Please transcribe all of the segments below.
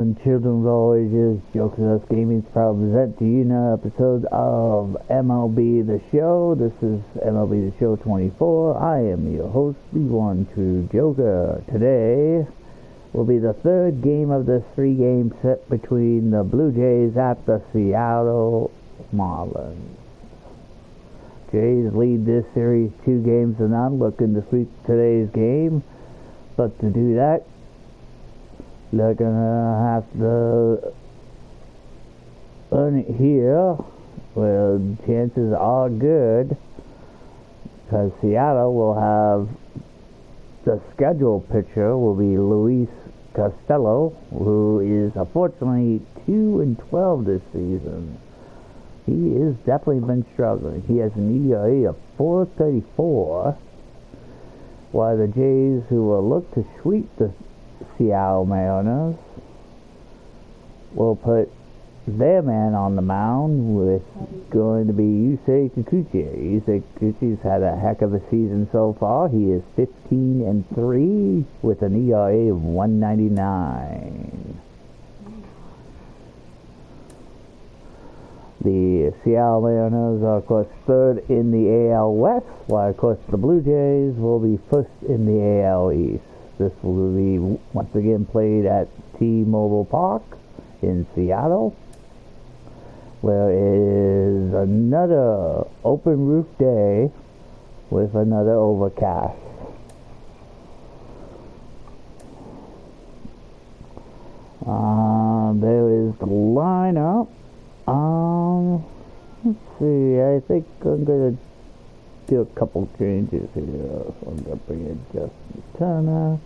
And children of all ages, Jokers Us Gaming is proud to present to you another episode of MLB The Show. This is MLB The Show 24. I am your host, the one true Joker. Today will be the third game of this three-game set between the Blue Jays at the Seattle Marlins. Jays lead this series 2-0, looking to sweep today's game. But to do that, they're gonna have to earn it here, where chances are good, because Seattle will have the scheduled pitcher will be Luis Costello, who is unfortunately 2-12 this season. He has definitely been struggling. He has an ERA of 4.34, while the Jays, who will look to sweep the Seattle Mariners, will put their man on the mound with going to be Yusei Kikuchi. Yusei Kikuchi's had a heck of a season so far. He is 15-3 with an ERA of 1.99. The Seattle Mariners are, of course, third in the AL West, while, of course, the Blue Jays will be first in the AL East. This will be once again played at T-Mobile Park in Seattle, where it is another open roof day with another overcast. There is the lineup. Let's see, I think I'm going to do a couple changes here. So I'm going to bring in Justin Turner.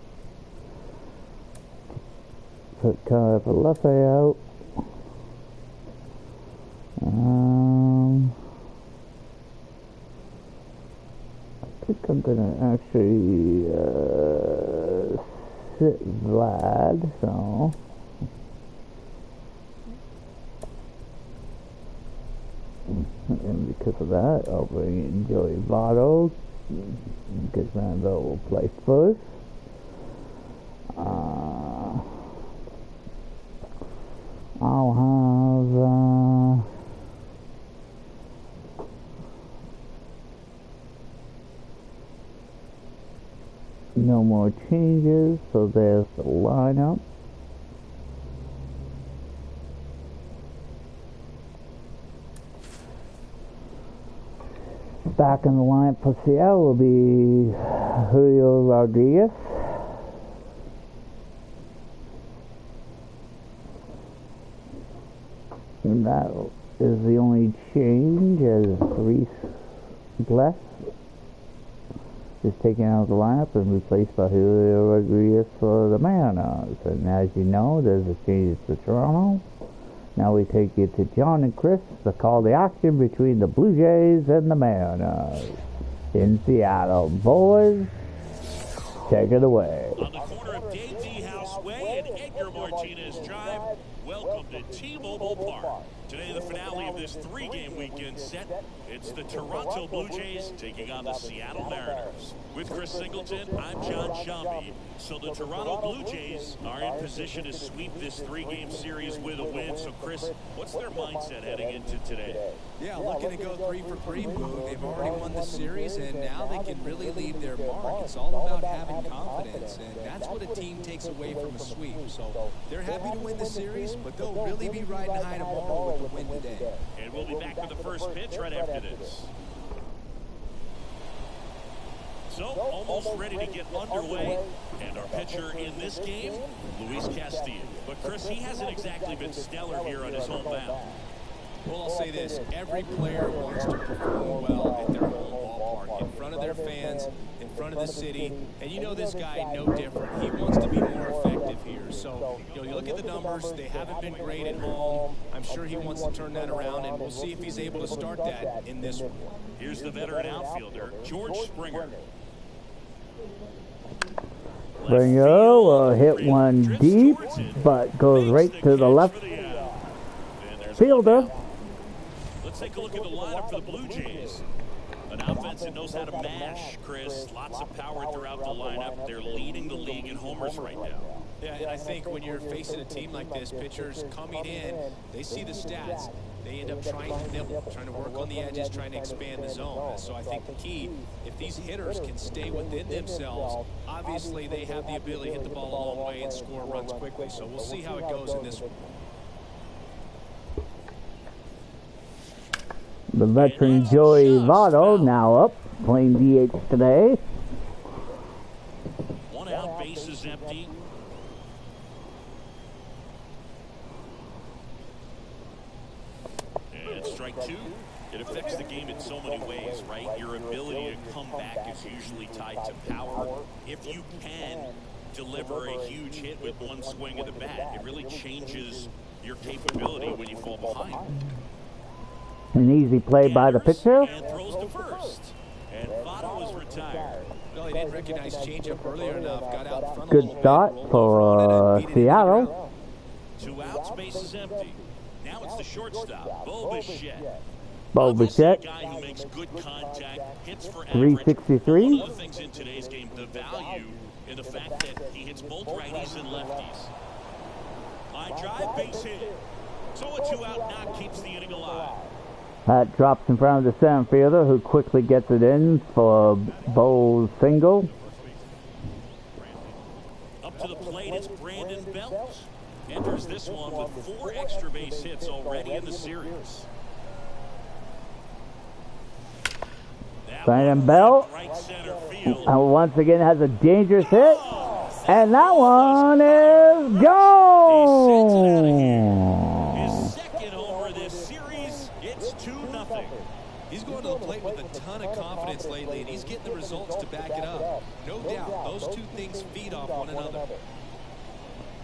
Put Turner for left out. I think I'm going to actually sit Vlad, so... And because of that, I'll bring in Joey Votto, because Randall will play first. I'll have no more changes, so there's the lineup. Back in the lineup for Seattle will be Julio Rodriguez. And that is the only change, as Reese Bless is taken out of the lineup and replaced by Julio Rodriguez for the Mariners. And as you know, there's a change to Toronto. Now we take you to John and Chris to call the action between the Blue Jays and the Mariners in Seattle. Boys, take it away. On the corner of Dave D. House Way and Edgar Martinez Drive, welcome to T-Mobile Park. Today, the finale of this three-game weekend set. It's the Toronto Blue Jays taking on the Seattle Mariners. With Chris Singleton, I'm John Shambi. So the Toronto Blue Jays are in position to sweep this three-game series with a win. So, Chris, what's their mindset heading into today? Yeah, looking to go 3 for 3, Boo. They've already won the series, and now they can really leave their mark. It's all about having confidence, and that's what a team takes away from a sweep. So they're happy to win the series, but they'll really be riding high tomorrow with the win today. And we'll be back with the first pitch right after this. So, almost ready to get underway. And our pitcher in this game, Luis Castillo. But, Chris, he hasn't exactly been stellar here on his home mound. Well, I'll say this. Every player wants to perform well at their home ballpark, in front of their fans, in front of the city. And you know this guy, no different. He wants to be more effective here. So, you look at the numbers. They haven't been great at home. I'm sure he wants to turn that around, and we'll see if he's able to start that in this one. Here's the veteran outfielder, George Springer. Springer will hit one deep, but goes right to the left fielder. Let's take a look at the lineup for the Blue Jays. An offense that knows how to mash, Chris. Lots of power throughout the lineup. They're leading the league in homers right now. Yeah, and I think when you're facing a team like this, pitchers coming in, they see the stats. They end up trying to nibble, trying to work on the edges, trying to expand the zone. So I think the key, if these hitters can stay within themselves, obviously they have the ability to hit the ball a long way and score runs quickly. So we'll see how it goes in this one. The veteran Joey Votto now up, playing DH today. One out, bases empty. And strike two. It affects the game in so many ways, right? Your ability to come back is usually tied to power. If you can deliver a huge hit with one swing of the bat, it really changes your capability when you fall behind. An easy play by the pitcher. And throws to first. And Votto is retired. Well, he didn't recognize changeup earlier enough. Got out in front Good start for Seattle. 2 outs, bases empty. Now it's the shortstop, Bo Bichette. Bo Bichette, A guy who makes good contact, hits for average. 363. One of the things in today's game, the value in the fact that he hits both righties and lefties. Line drive, base hit. So a 2-out knock keeps the inning alive. That drops in front of the center fielder, who quickly gets it in for Bo's single. Up to the plate, it's Brandon Belt. Enters this one with 4 extra base hits already in the series. Brandon Belt, Right center field. once again has a dangerous hit, and that one is gone. His second homer this series. It's 2-0. He's going to the plate with a ton of confidence lately, and he's getting the results to back it up. No doubt, those two things feed off one another.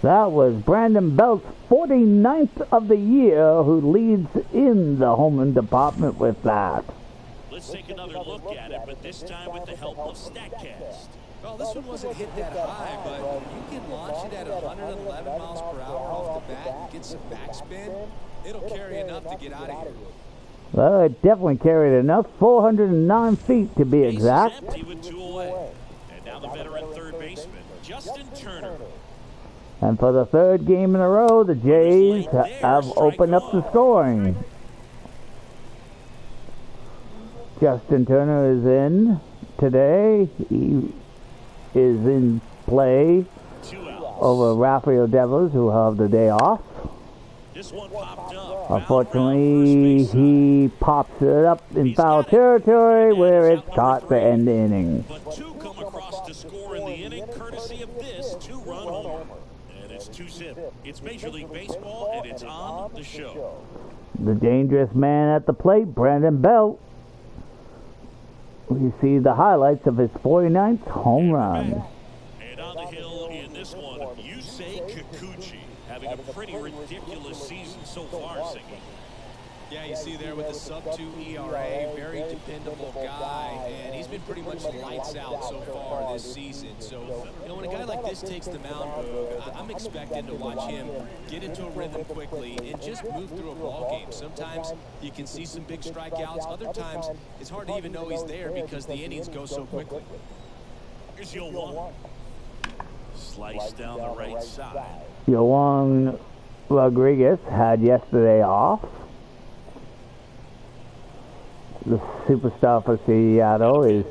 That was Brandon Belt's 49th of the year, who leads in the home run department with that. Let's take another look at it, but this time with the help of StatCast. Well, this one wasn't hit that high, but you can launch it at 111 miles per hour off the bat and get some backspin. It'll carry enough to get out of here. Well, it definitely carried enough. 409 feet to be exact. Bases empty with 2 away. And now the veteran third baseman, Justin Turner. And for the third game in a row, the Jays have opened up the scoring. Justin Turner is in today. He is in play 2 outs. over Rafael Devers, who have the day off. This one popped up. Unfortunately, he pops it up in foul territory where it's caught to end the inning. But 2 come across to score in the inning, courtesy of this 2-run homer. And it's 2-zip. It's Major League Baseball, and it's on the show. The dangerous man at the plate, Brandon Belt. We see the highlights of his 49th home run. And on the hill in this one, Yusei Kikuchi, having a pretty ridiculous season so far, Siggy. Yeah, you see there with the sub-2 ERA, very dependable guy, and he's been pretty much lights out so far this season. So, you know, when a guy like this takes the mound, I'm expecting to watch him get into a rhythm quickly and just move through a ball game. Sometimes you can see some big strikeouts. Other times, it's hard to even know he's there because the innings go so quickly. Here's Yoan. Slice down the right side. Yoan Rodriguez had yesterday off. The superstar for Seattle is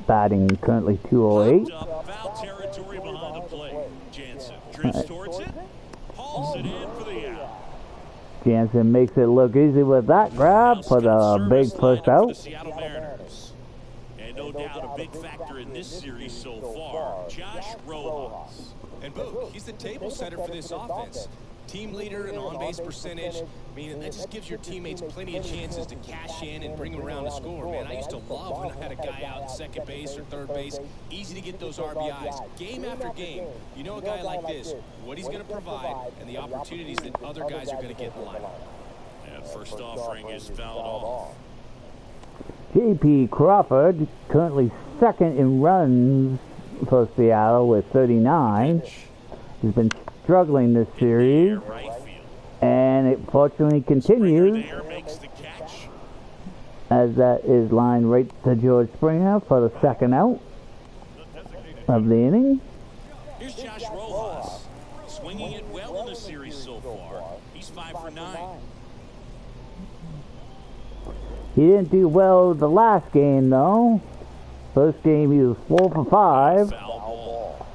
batting currently 208. Foul territory behind the plate. Jansen drifts towards it, hauls it in for the out. Jansen makes it look easy with that grab for the big first out. The Seattle Mariners. And no doubt a big factor in this series so far, Josh Rojas. And Boog, he's the table setter for this offense. Team leader and on-base percentage. I mean, that just gives your teammates plenty of chances to cash in and bring them around to score, man. I used to love when I had a guy out in second base or third base. Easy to get those RBIs. Game after game, you know a guy like this, what he's going to provide and the opportunities that other guys are going to get in the lineup. And first offering is fouled off. J.P. Crawford, currently second in runs for Seattle with 39. He's been struggling this series, and it fortunately continues as that is lined right to George Springer for the second out of the inning. Here's Josh Rojas. He's 5 for 9. He didn't do well the last game, though. First game, he was 4 for 5. Foul ball.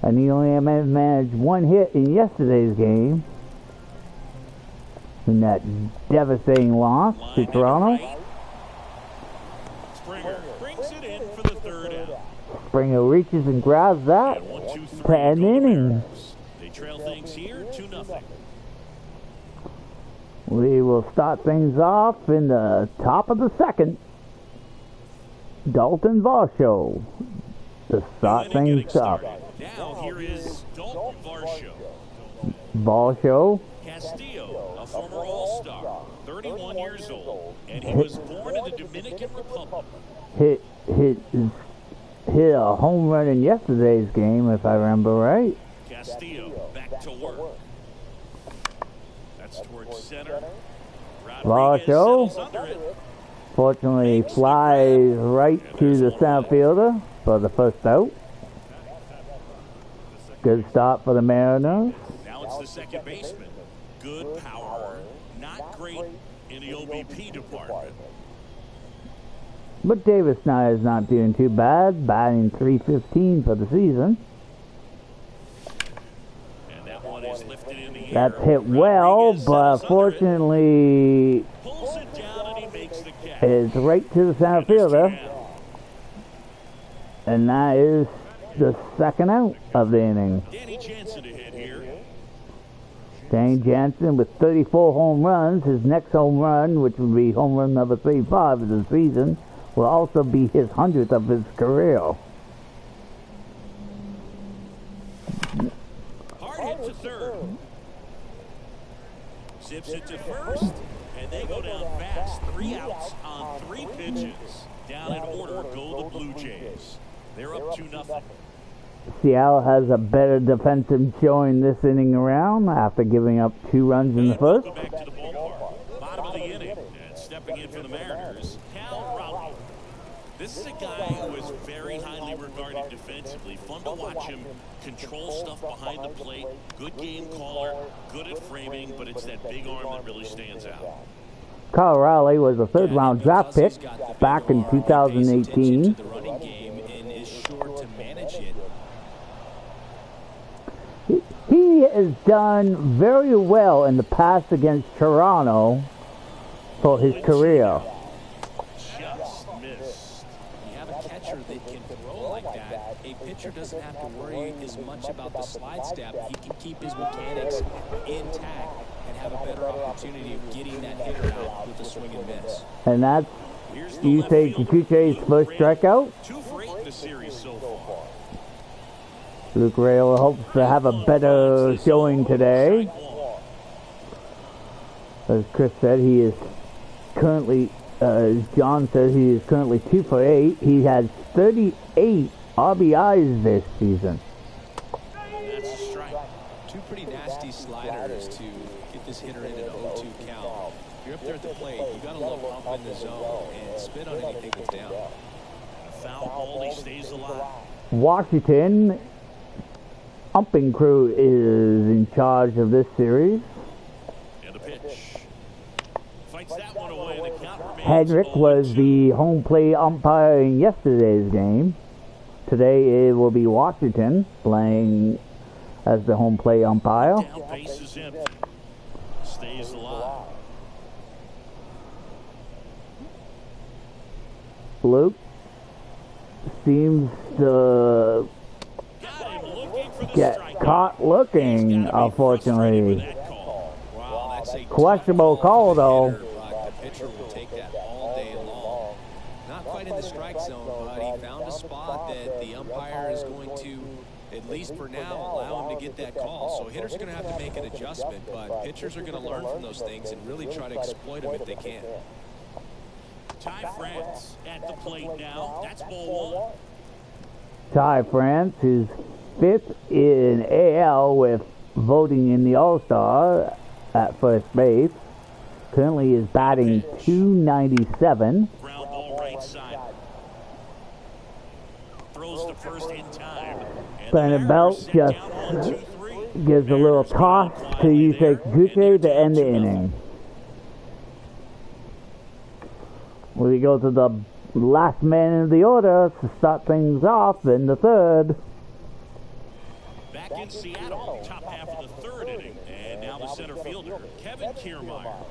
And he only managed one hit in yesterday's game. In that devastating loss to Toronto. Right. Springer brings it in for the 3rd out. Springer reaches and grabs that And 1, 2, 3 to end the inning. They trail things here 2-0. We will start things off in the top of the 2nd. Dalton Varsho to start things up. Now here is Dalton Varsho. Varsho Castillo, a former All-Star, 31 years old, and he was born in the Dominican Republic. hit a home run in yesterday's game, if I remember right. Castillo back to work. That's towards center. Varsho fortunately flies right to the center fielder for the first out. Good start for the Mariners. Now it's the second baseman. Good power, not great in the OBP department. But Davis Snyder's not doing too bad, batting .315 for the season. And that one is lifted in the air. That's hit well, but fortunately Pulls it down and he makes the catch. it's right to the center fielder. And that is the second out of the inning. Danny Jansen to hit here. Danny Jansen with 34 home runs. His next home run, which would be home run number 35 of the season, will also be his 100th of his career. Hard hit to third. Zips it to first, and they go down fast. 3 outs on 3 pitches. Down in order go the Blue Jays. They're up 2-0. Seattle has a better defensive showing this inning around after giving up 2 runs in the first. Welcome back to the ballpark. Bottom of the inning, and stepping in for the Mariners, Cal Raleigh. This is a guy who is very highly regarded defensively. Fun to watch him control stuff behind the plate. Good game caller, good at framing, but it's that big arm that really stands out. Kyle Raleigh was a 3rd-round draft pick back in 2018. The running game and is sure to manage it. He has done very well in the past against Toronto for his career. Just missed. You have a catcher that can throw like that. A pitcher doesn't have to worry as much about the slide step. He can keep his mechanics intact and have a better opportunity of getting that hitter out with a swing and miss. And that's, Here's the you left say, fielder. Kikuchi's first strikeout? 2 for 8 in the series so far. Luke Rail hopes to have a better showing today. As Chris said, he is currently, as John says, he is currently 2 for 8. He has 38 RBIs this season. That's a strike. 2 pretty nasty sliders to get this hitter in an 0-2 count. If you're up there at the plate, you got to love up in the zone and spit on anything that's down. A foul ball, he stays alive. Washington umping crew is in charge of this series. And the pitch. Fights that one away. The count remains Hedrick was 0-2. the home plate umpire in yesterday's game. Today it will be Washington playing as the home plate umpire. Down base is empty. Stays alive. Luke seems to Got him looking for the get strikeout. caught looking, He's gotta be frustrated with unfortunately. that call. Wow, that's a Questionable tough call, for the though. hitter, but the pitcher will take that all day long. Not quite in the strike zone, but he found a spot that the umpire is going to, at least for now, allow him to get that call. So hitters are going to have to make an adjustment, but pitchers are going to learn from those things and really try to exploit them if they can. Ty France at the plate now. That's ball 1. Ty France is 5th in AL with voting in the All-Star at first base. Currently is batting .297. Ground ball right side. Throws to first in time. And Brandon the Belt Mariners sit just down 1-2-3. gives a little toss to Yusei Kikuchi to end the inning. We go to the last man in the order to start things off in the third. Back in Seattle, top half of the third inning. And now the center fielder, Kevin Kiermaier.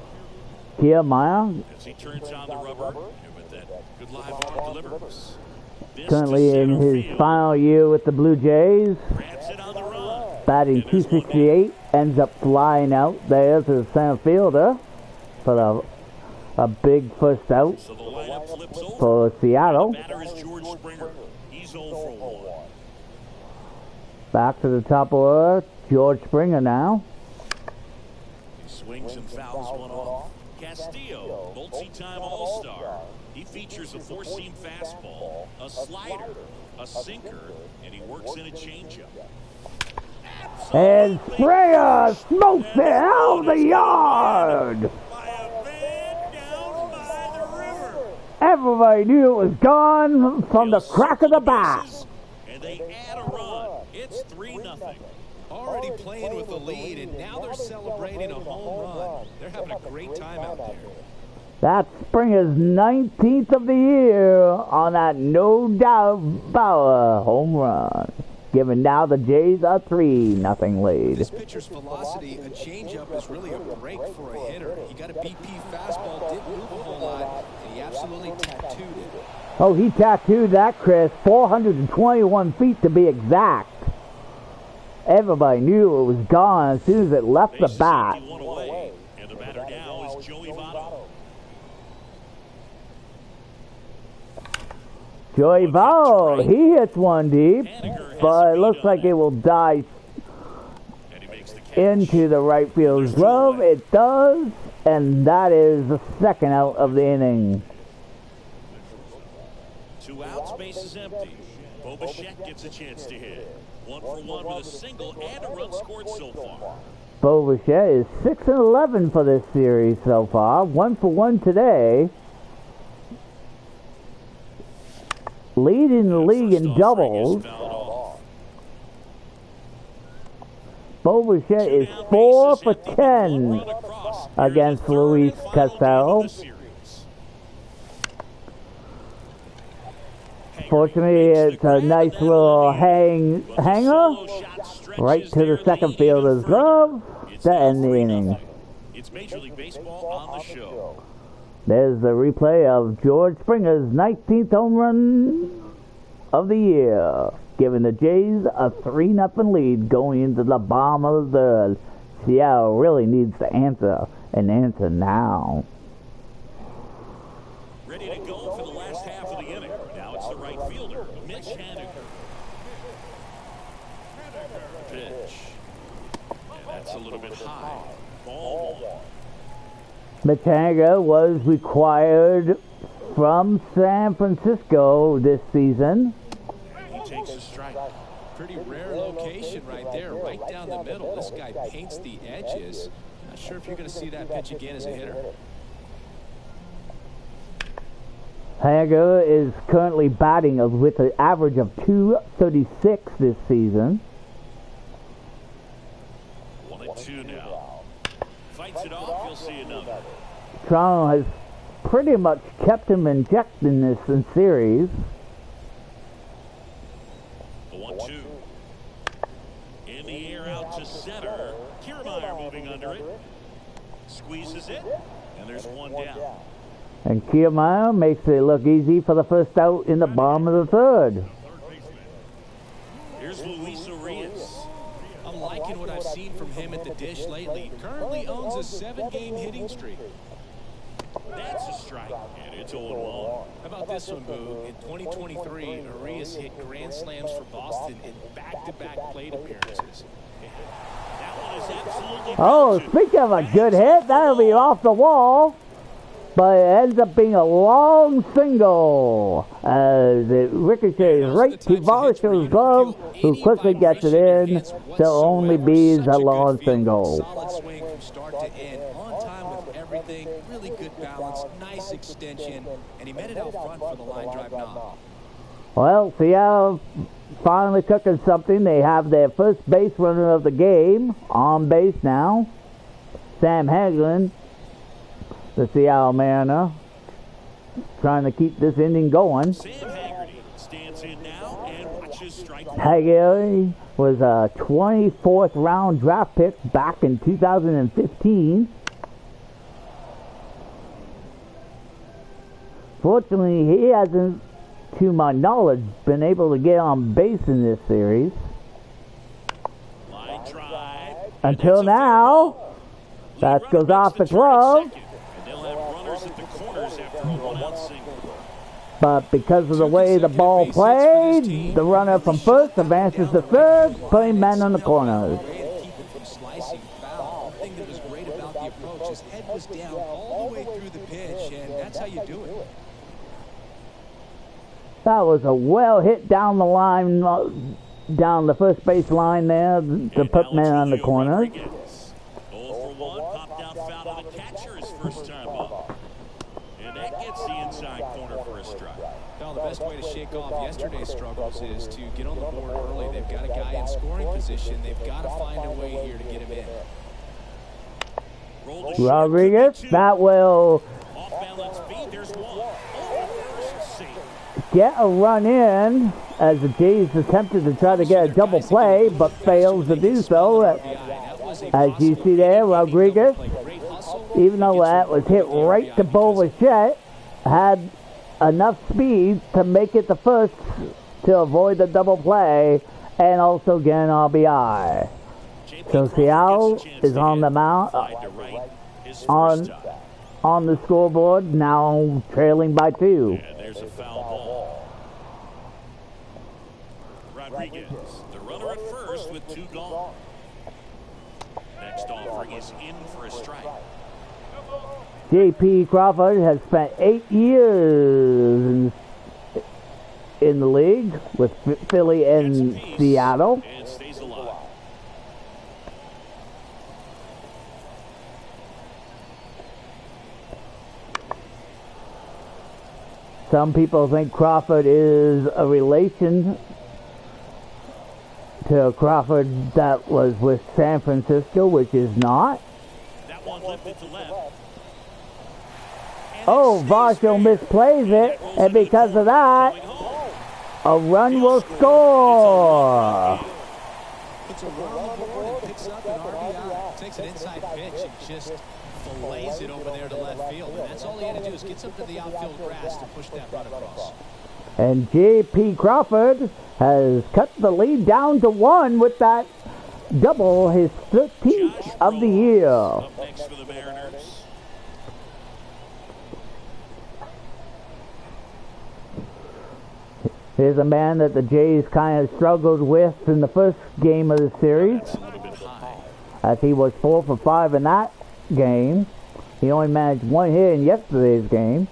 Kiermaier, As he turns on the rubber, and with that good live arm delivers. This currently to in center his field. final year with the Blue Jays, Grabs it on the run. batting And there's one down. .268, ends up flying out there to the center fielder for a big first out So the lineup flips over. for Seattle. The batter is George Springer. He's 0 for 1. Back to the top order, George Springer now. He swings and fouls one off. Castillo, multi-time All-Star. He features a four-seam fastball, a slider, a sinker, and he works in a changeup. And Springer smokes it out of the yard. By a man down by the river. Everybody knew it was gone from the crack of the bat. And they add a run. It's 3-0. Already playing with the lead, and now they're celebrating a home run. They're having a great time out there. That's Springer's 19th of the year on that no doubt Bauer home run, giving now the Jays a 3-0 lead. This pitcher's velocity, a changeup, is really a break for a hitter. He got a BP fastball, didn't move a whole lot, and he absolutely tattooed it. Oh, he tattooed that, Chris. 421 feet to be exact. Everybody knew it was gone as soon as it left the bat. One away, and the batter now is Joey Votto. Joey Votto, he hits one deep, but it looks like it will die And he makes the catch. into the right field glove. It does, and that is the second out of the inning. 2 outs, bases empty. Bo Bichette gets a chance to hit. 1 for 1 with a single and a run scored so far. Bo Bichette is 6-11 for this series so far. 1 for 1 today. Leading the league in doubles. Bo Bichette is 4 for 10 against Luis Castillo. Fortunately, it's a nice little hanger right to the second fielder's glove to end the inning. It's Major League Baseball on the show. There's the replay of George Springer's 19th home run of the year, giving the Jays a 3-0 lead going into the bottom of the third. Seattle really needs to answer, and answer now. Ready to go for the last half of the inning. Now it's the right fielder, Mitch Haniger. Pitch. And that's a little bit high. Ball 1. Mitch Haniger was required from San Francisco this season. And he takes a strike. Pretty rare location right there, right down the middle. This guy paints the edges. Not sure if you're going to see that pitch again as a hitter. Haniger is currently batting with an average of .236 this season. 1-2 now. Fights it off, you'll see another. Toronto has pretty much kept him in check in this series. The 1-2. In the air out to center. Kiermaier moving under it. Squeezes it. And there's one down. And Kiermaier makes it look easy for the first out in the bottom of the third. Here's Luis Urias. I'm liking what I've seen from him at the dish lately. Currently owns a 7-game hitting streak. That's a strike. And it's 0-1. How about this one, Boo? In 2023, Urias hit grand slams for Boston in back-to-back plate appearances. That one is absolutely Oh, bouncing. speaking of a good hit, that'll be off the wall. But it ends up being a long single as it ricochets right to Varsho's glove, who quickly gets it in. So only be a long single. Solid swing from start to end, on time with everything, really good balance, nice extension, and he met it out front for the line drive knock. Well, Seattle finally cooking something. They have their first base runner of the game on base now. Sam Hagelin, the Seattle Mariner, trying to keep this inning going. Sam Haggerty stands in now and watches strike one. Haggerty was a 24th round draft pick back in 2015. Fortunately, he hasn't, to my knowledge, been able to get on base in this series. Line drive. Until now. That goes off the glove. And they'll have runners at the corners after a one-out single. But because of the way the ball played, the runner from first advances to third, putting men on the corners. Keep him from slicing foul. One thing that was great about the approach, his head was down all the way through the pitch, and that's how you do it. That was a well hit down the line, down the first base line there to put men on the corners. 0 for 1, popped out foul to the catcher his first time up. And that gets the inside corner for a strike. Well, the best way to shake off yesterday's struggles is to get on the board early. They've got a guy in scoring position. They've got to find a way here to get him in. Rodriguez, that will Off balance feed, there's one. get a run in as the Jays attempted to try to get a double play, but fails to do so. As you see there, Rodriguez, even though that was hit right to Bovichette, had enough speed to make it the first to avoid the double play and also get an RBI. So Seattle is on the mount, on the scoreboard, now trailing by 2. And there's a foul ball. Rodriguez, the runner at first with 2 gone. Next offering is in for a strike. J.P. Crawford has spent 8 years in the league with Philly and Seattle. And stays alive. Some people think Crawford is a relation to Crawford that was with San Francisco, which is not. That one lifted to left. Oh, Varsho misplays it, and because of that, a run will score. Puts a run on the board and picks up an RBI. Takes an inside pitch and just fillets it over there to left field. And that's all he had to do is get something to the outfield grass to push that run across. And J.P. Crawford has cut the lead down to 1 with that double, his 13th of the year. Up next for the Mariners. Here's a man that the Jays kind of struggled with in the first game of the series, That's a little bit high. as he was 4 for 5 in that game. He only managed 1 hit in yesterday's game.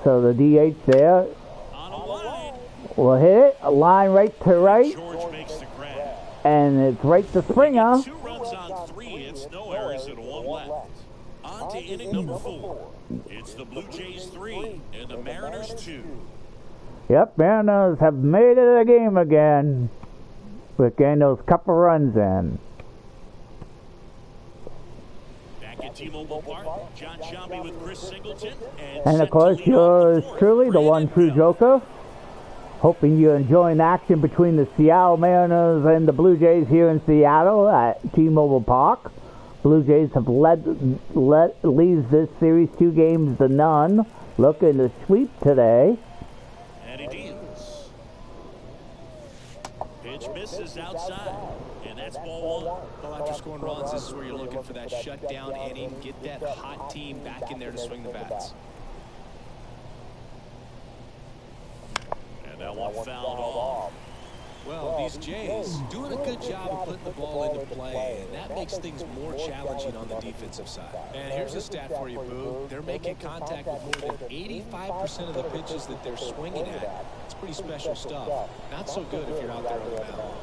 So the DH there On a line. will hit it, a line right to right, George makes the grab. and it's right to Springer. 2 runs on 3 hits, no errors, and 1 left. On to inning number 4. It's the Blue Jays 3 and the Mariners 2. Yep, Mariners have made it a game again with getting those couple runs in. Back at T-Mobile Park, John Shambi with Chris Singleton. And of course, yours truly, the one true Joker. Hoping you're enjoying the action between the Seattle Mariners and the Blue Jays here in Seattle at T-Mobile Park. Blue Jays have leads this series 2-0, looking to sweep today. And he deals. Pitch misses outside, and that's ball 1. Well, after scoring runs, this is where you're looking for that shutdown inning. Get that hot team back in there to swing the bats. And that one fouled off. Well, these Jays doing a good job of putting the ball into play, and that makes things more challenging on the defensive side. And here's a stat for you, Boo. They're making contact with more than 85% of the pitches that they're swinging at. It's pretty special stuff. Not so good if you're out there on the mound.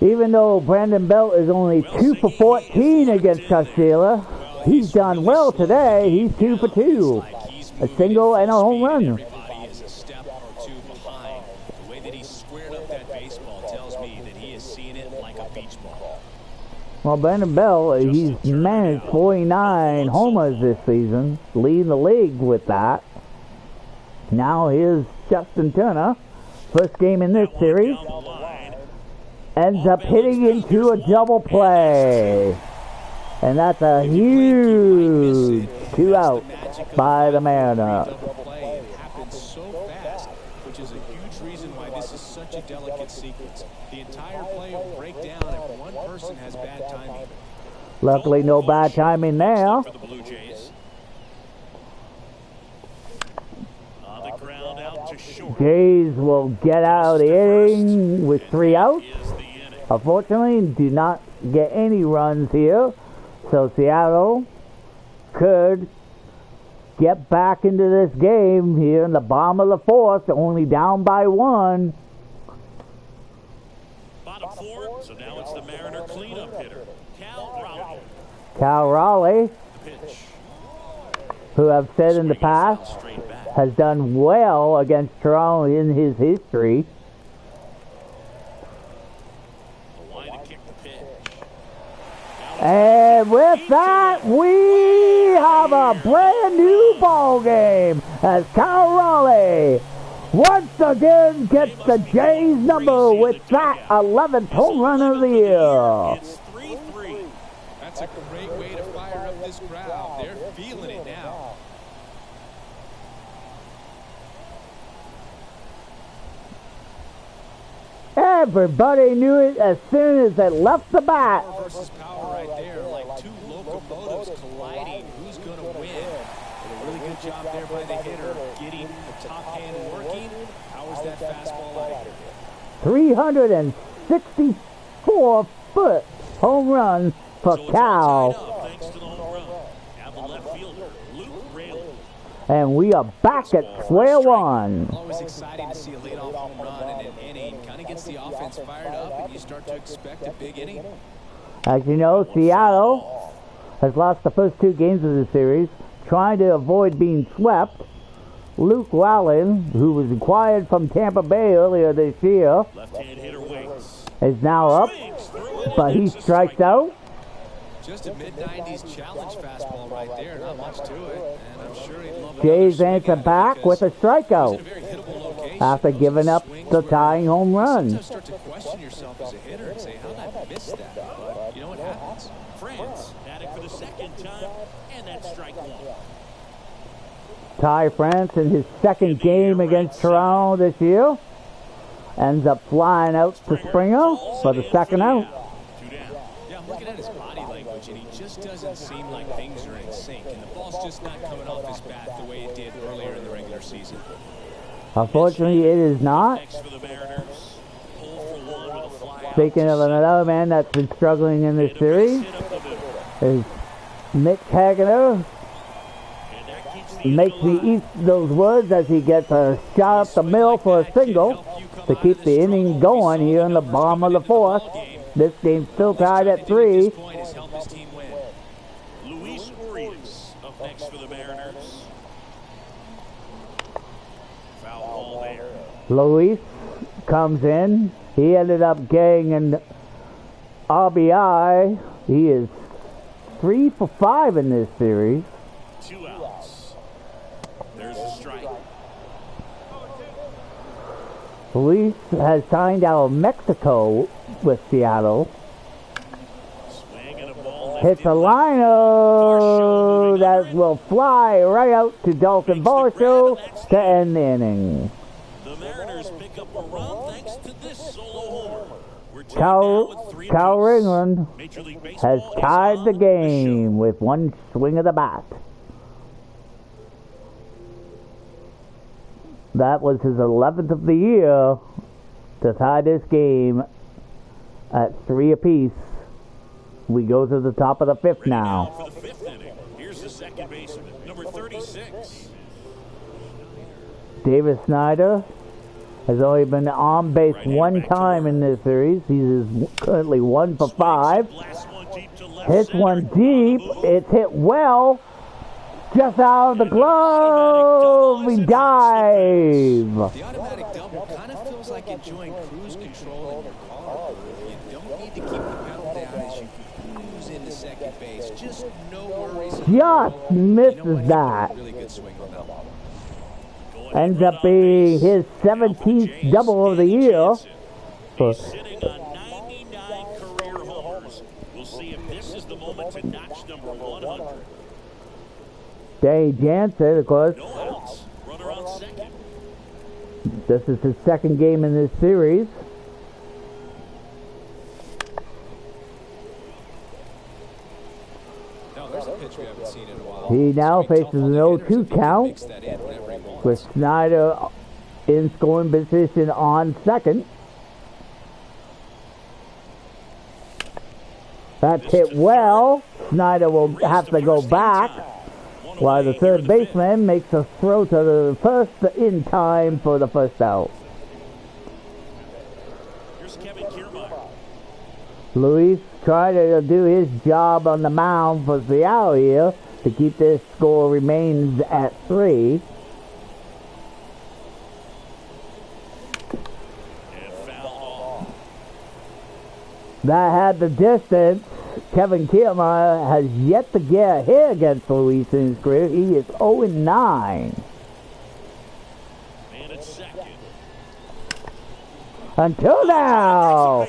Even though Brandon Belt is only 2 for 14 against Costello, he's done well today. He's 2 for 2. A single and a home run. Everybody is a step or 2 behind. Well, Brandon Bell, he's managed 49 homers this season, leading the league with that. Now here's Justin Turner, first game in this series, ends up hitting into a double play. And that's a huge 2 out by the Mariner. It happens so fast, which is a huge reason why this is such a delicate sequence. The entire play will break down if one person has bad timing. Luckily, no bad timing there. For the Blue Jays. On the ground out to short. Jays will get out of the inning with 3 outs. Is the inning. Unfortunately, do not get any runs here. So Seattle could get back into this game here in the bottom of the 4th, only down by 1. Bottom 4, so now it's the Mariner cleanup hitter, Cal Raleigh. Cal Raleigh, Pitch. who I've said in the past, Straight back. has done well against Toronto in his history. The line to kick the pitch. And with that, we have a brand new ball game as Cal Raleigh once again gets the Jays number with that 11th home run of the year. It's 3-3. That's a great way to fire up this crowd. They're feeling it now. Everybody knew it as soon as it left the bat. Power versus power right there, like two locomotives colliding. Who's going to win? And a really good job there by the hitter, getting the top hand working. Powers that fastball out of here. 364-foot home run for So it's all Cal. tied up thanks to the home run. Now the left fielder, Luke Raley. And we are back at square one. Always exciting to see a leadoff home run in an inning. Kind of gets the offense fired up, and you start to expect a big inning. As you know, Seattle has lost the first 2 games of the series, trying to avoid being swept. Luke Wallen, who was acquired from Tampa Bay earlier this year, Left-hand hitter waits. is now up, Swings through it, but and he it's a strikes out. Just a mid-90s challenge fastball right there. Not much to it, and I'm sure he'd love Jays another answer swing at it back with because a strikeout he's in a very hittable location. after Those giving up swings the where tying home you run. sometimes start to question yourself as a hitter and say, how did I miss that? But you know what happens? France at it for the second time, and that's strike 1. Ty France in his second game against Toronto this year ends up flying out to Springer for the second out. 2 down. Yeah, I'm looking at his body language, and he just doesn't seem like things are in sync. And the ball's just not coming off his bat the way it did earlier in the regular season. Unfortunately, it is not. Next for the Mariners. Pull for 1 with a fly out. Speaking of another man that's been struggling in this series, Hit up the middle. is Mitch Hagner. And that keeps the Makes me eat those words as he gets a shot up the middle for a single to keep the inning going here in the bottom of the 4th. This game's still tied at 3. This point has helped his team win. Luis Urias up next for the Mariners. Foul ball there. Luis comes in. He ended up getting an RBI. He is 3 for 5 in this series. 2 outs. There's a strike. Luis has signed out of Mexico with Seattle. Swing and a ball Hits a liner that will fly right out to Dalton Varsho to end the inning. The Mariners pick up a run thanks to this solo homer. We're tied now Cal with 3 Ringland Major League has Baseball is tied the on game with 1 swing of the bat. That was his 11th of the year to tie this game at 3 apiece. We go to the top of the 5th Ready now. for the 5th inning. Here's the second baseman, number 36. David Snyder has only been on base Right-hander 1 back to time work. in this series. He is currently 1 for 5. Blasts one deep to left Hits center. one deep. It's hit well. Just out of the glove. We dive. The automatic double kind of feels like enjoying cruise control in your car. You don't need to keep the pedal down as you at base. Just no worries. Just misses that. Really good swing on that ball. Ends up being his 17th double of the year. He's sitting on 99 career homers. We'll see if this is the moment to notch number 100. Danny Jansen, of course. No outs. Runner on second. This is his second game in this series. No, there's a pitch we haven't seen in a while. He now faces an 0-2 count with Snyder in scoring position on second. That's hit well. Snyder will have to go back, while the third baseman makes a throw to the first in time for the first out. Here's Kevin Kiermaier. Luis trying to do his job on the mound for Seattle here to keep this score remains at 3. And fouled off. That had the distance. Kevin Kiermaier has yet to get a hit against Luis in his career. He is 0-9. And it's second. Until now.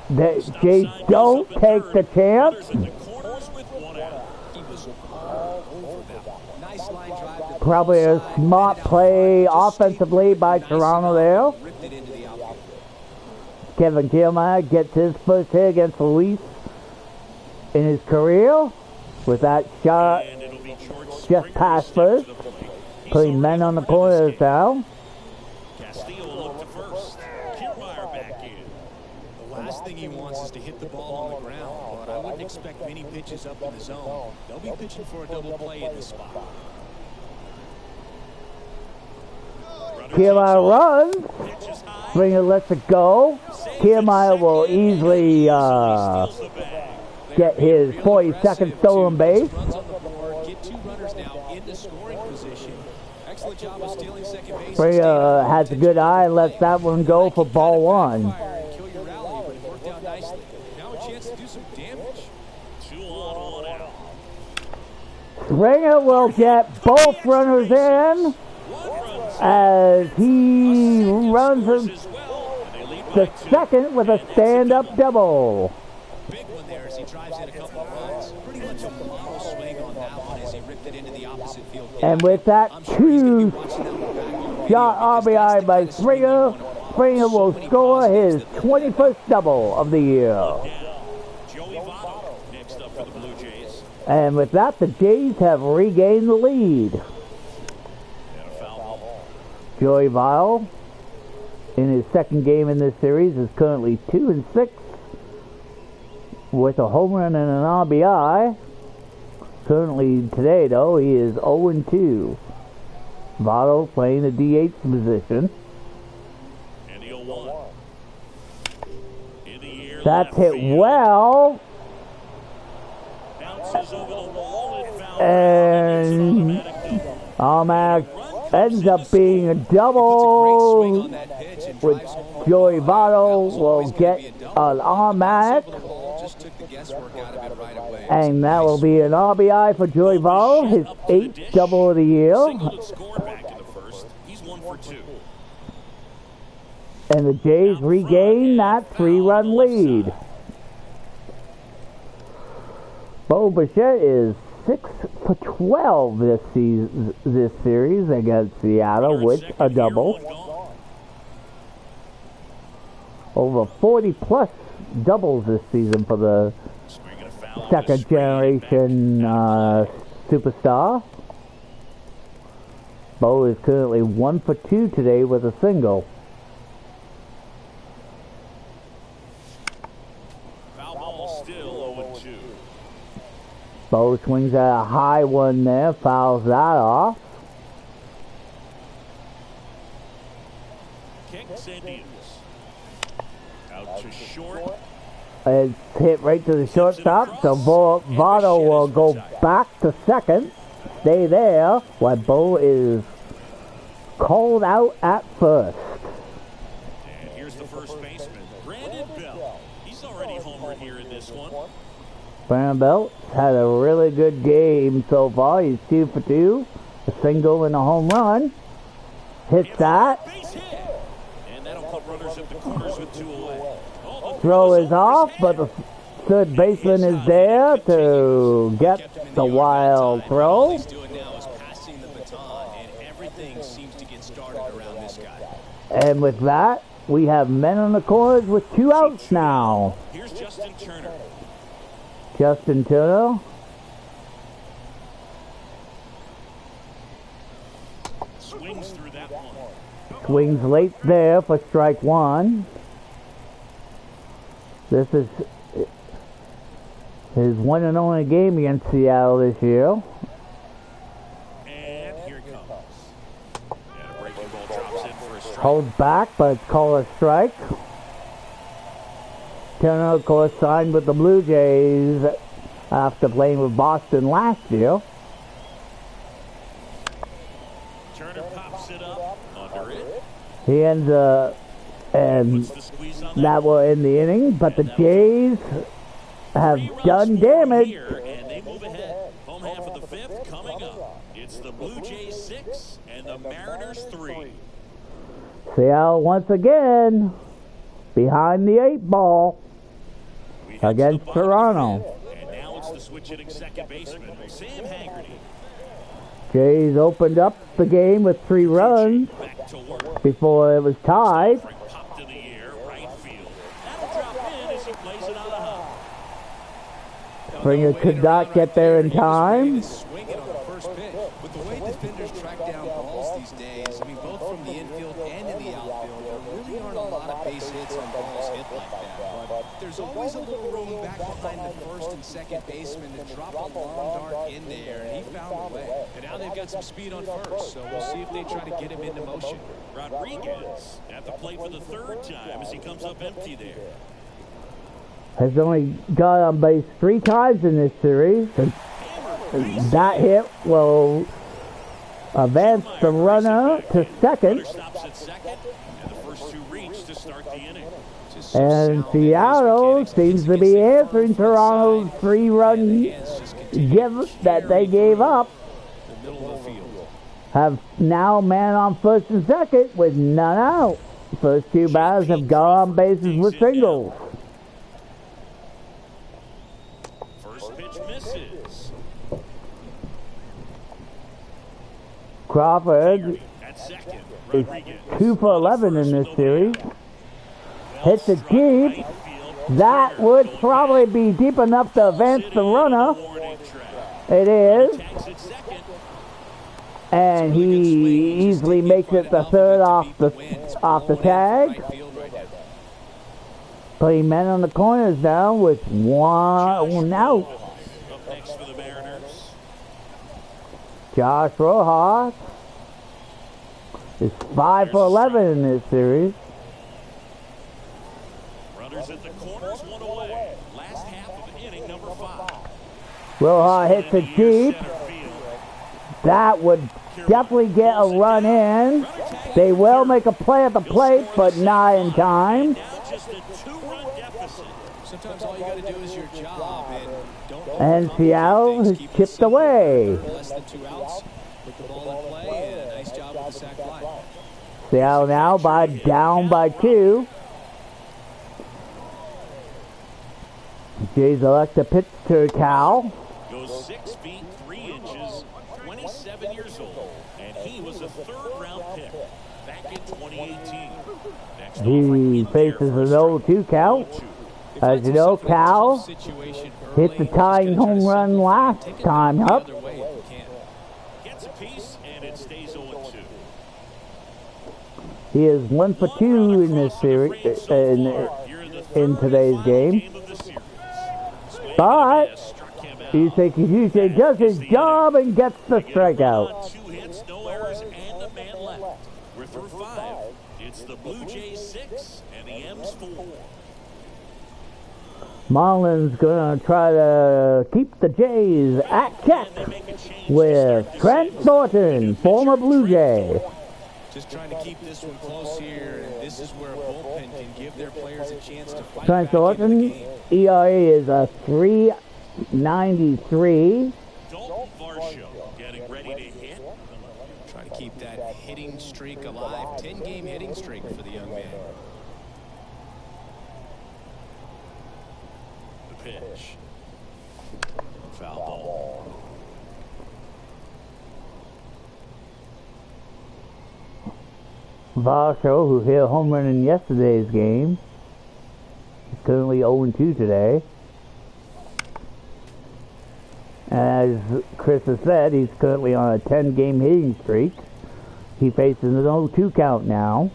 The Jays don't take the chance. Runners at the corners with 1 out. He was all over that. Nice line drive. Probably a smart play offensively by Toronto there. Ripped it into the outfield. Kevin Kiermaier gets his first hit against Luis in his career with that shot And it'll be George just Springer past steps first, to the plate. He's putting already men on the thrown in corners this game. now. Castillo will look to first. Kiermaier back in. The last thing he wants is to hit the ball on the ground, but I wouldn't expect many pitches up in the zone. They'll be pitching for a double play in this spot. Kiermaier runs. Pitch is high. Springer lets it go. Kiermaier will easily Steals the bag. get his 42nd stolen base. Runs on the board, get 2 runners now into scoring position. Excellent job of stealing second base. Springer has a good eye and lets that one go for ball 1. Kill your rally, but it worked out nicely. Now a chance to do some damage. 2 on, 1 out. Springer will get both runners in as he runs Scores as well, and they lead by the 2. second with a stand-up double. Big one there as he drives in a couple of runs. Pretty much a model swing on that one as he ripped it into the opposite field. And with that I'm sure he's gonna be 2 watching that one back on video shot because that's RBI the by kind of swing you Springer, want to watch. Springer will So many score his positives that 21st double of the year. Down. Joey Votto next up for the Blue Jays. And with that, the Jays have regained the lead. And a foul ball. Joey Votto, in his second game in this series, is currently 2-6 with a home run and an RBI. Currently today, though, he is 0-2. Votto playing the DH position. And the 0-1. In the air, That's left hit field. well. Bounces over the wall and foul. And It's automatic double. Almac ends up being a Puts a great swing double. on that pitch and with drives home. Joey Votto That was will always gonna get be a double. an automatic. Over the wall, just took the guesswork out of it right away. And that will be an RBI for Joey Votto, his 8th double of the year. Singled and scored back in the first. He's 1 for 2. And the Jays regain that 3-run lead. Bo Bichette is 6 for 12 this series against Seattle with a double. Over 40 plus doubles this season for the second generation superstar. Bo is currently 1 for 2 today with a single. Foul ball still 0-2. Bo swings at a high one there, fouls that off. Kicks and deals. Out to short. It's hit right to the shortstop, so Votto will go back to second. Stay there, while Bo is called out at first. And here's the first baseman, Brandon Bell. He's already homered here in this one. Vanderbilt had a really good game so far. He's 2 for 2. A single and a home run. Hits that. And that'll put runners at the corners with 2 away. Throw is off, but the third baseman is there to get the wild throw. He's doing now is passing the baton, and everything seems to get started around this guy. And with that, we have men on the corners with 2 outs now. Here's Justin Turner. Justin Turner. Swings through that one. Swings late there for strike 1. This is his one and only game against Seattle this year. And here it comes. And a breaking ball drops in for a strike. Holds back, but it's called a strike. Turner, of course, signed with the Blue Jays after playing with Boston last year. Turner pops it up under it. He ends and that were in the inning, but the Jays have done damage. And they move ahead. Home half of the 5th coming up. It's the Blue Jays 6 and the Mariners 3. Seattle once again behind the 8 ball against Toronto. And now it's the switch-hitting second baseman, Sam Haggerty. Jays opened up the game with 3 runs Back to work. before it was tied. Popped in the air, right field. That'll drop in as he plays it on a hop. Springer could not get there in time. Swinging on the first pitch. With the way defenders track down balls these days, I mean, both from the infield and in the outfield, there really aren't a lot of base hits on balls hit like that. But there's always a little room back behind the first and second baseman to drop a long dart in there, and he found a way. And now they've got some speed on first, so we'll see if they try to get him into motion. Rodriguez at the plate for the 3rd time as he comes up empty there. Has only got on base 3 times in this series. And that hit will advance the runner to second. Stops at second, and the first 2 reach to start the inning. And Seattle seems to be answering Toronto's 3-run give that they gave up. The middle of the field. Have now man on first and second with none out. First 2 batters have gone on bases with singles. First pitch misses. Crawford At second, is Rodriguez. 2 for 11 in this series. Hits it deep. That would probably be deep enough to advance the runner. It is. And he easily makes it the 3rd off the tag. Putting men on the corners now with 1 out. Up next for the Mariners. Josh Rojas is 5 for 11 in this series. Runners at the corners, 1 away. Last half of the inning, number 5. Rojas hits it deep. That would definitely get a run in. They will make a play at the plate, but not in time. Now just a 2-run deficit. Sometimes all you got to do is your job, and don't And Seattle has chipped away. less than 2 outs. Put the ball in play, and a nice job with the sac fly. Seattle now down by 2. Jays elect to pitch to Cal. Goes 6 feet 3 inches, 27 years old, and he was a 3rd-round pick back in 2018. Next He faces an 0-2 count. As you know, Cal hit the tying home run last time up. gets a piece, and it stays 0-2. He is 1 for 2 in this series, in today's game. But Yusei Kikuchi does his job and gets the strikeout. 2 hits, no errors, and a man left. We're through 5. It's the Blue Jays 6 and the M's 4. Marlin's going to try to keep the Jays at check with Trent Thornton, former Blue Jay. Just trying to keep this one close here, and this is where a bullpen can give their players a chance to fight Trent back into the Thornton, game. ERA is a 93. Dalton Varsho getting ready to hit. Try to keep that hitting streak alive. 10-game hitting streak for the young man. The pitch. Foul ball. Varsho, who hit a home run in yesterday's game, is currently 0-2 today. As Chris has said, he's currently on a 10-game hitting streak. He faces an 0-2 count now.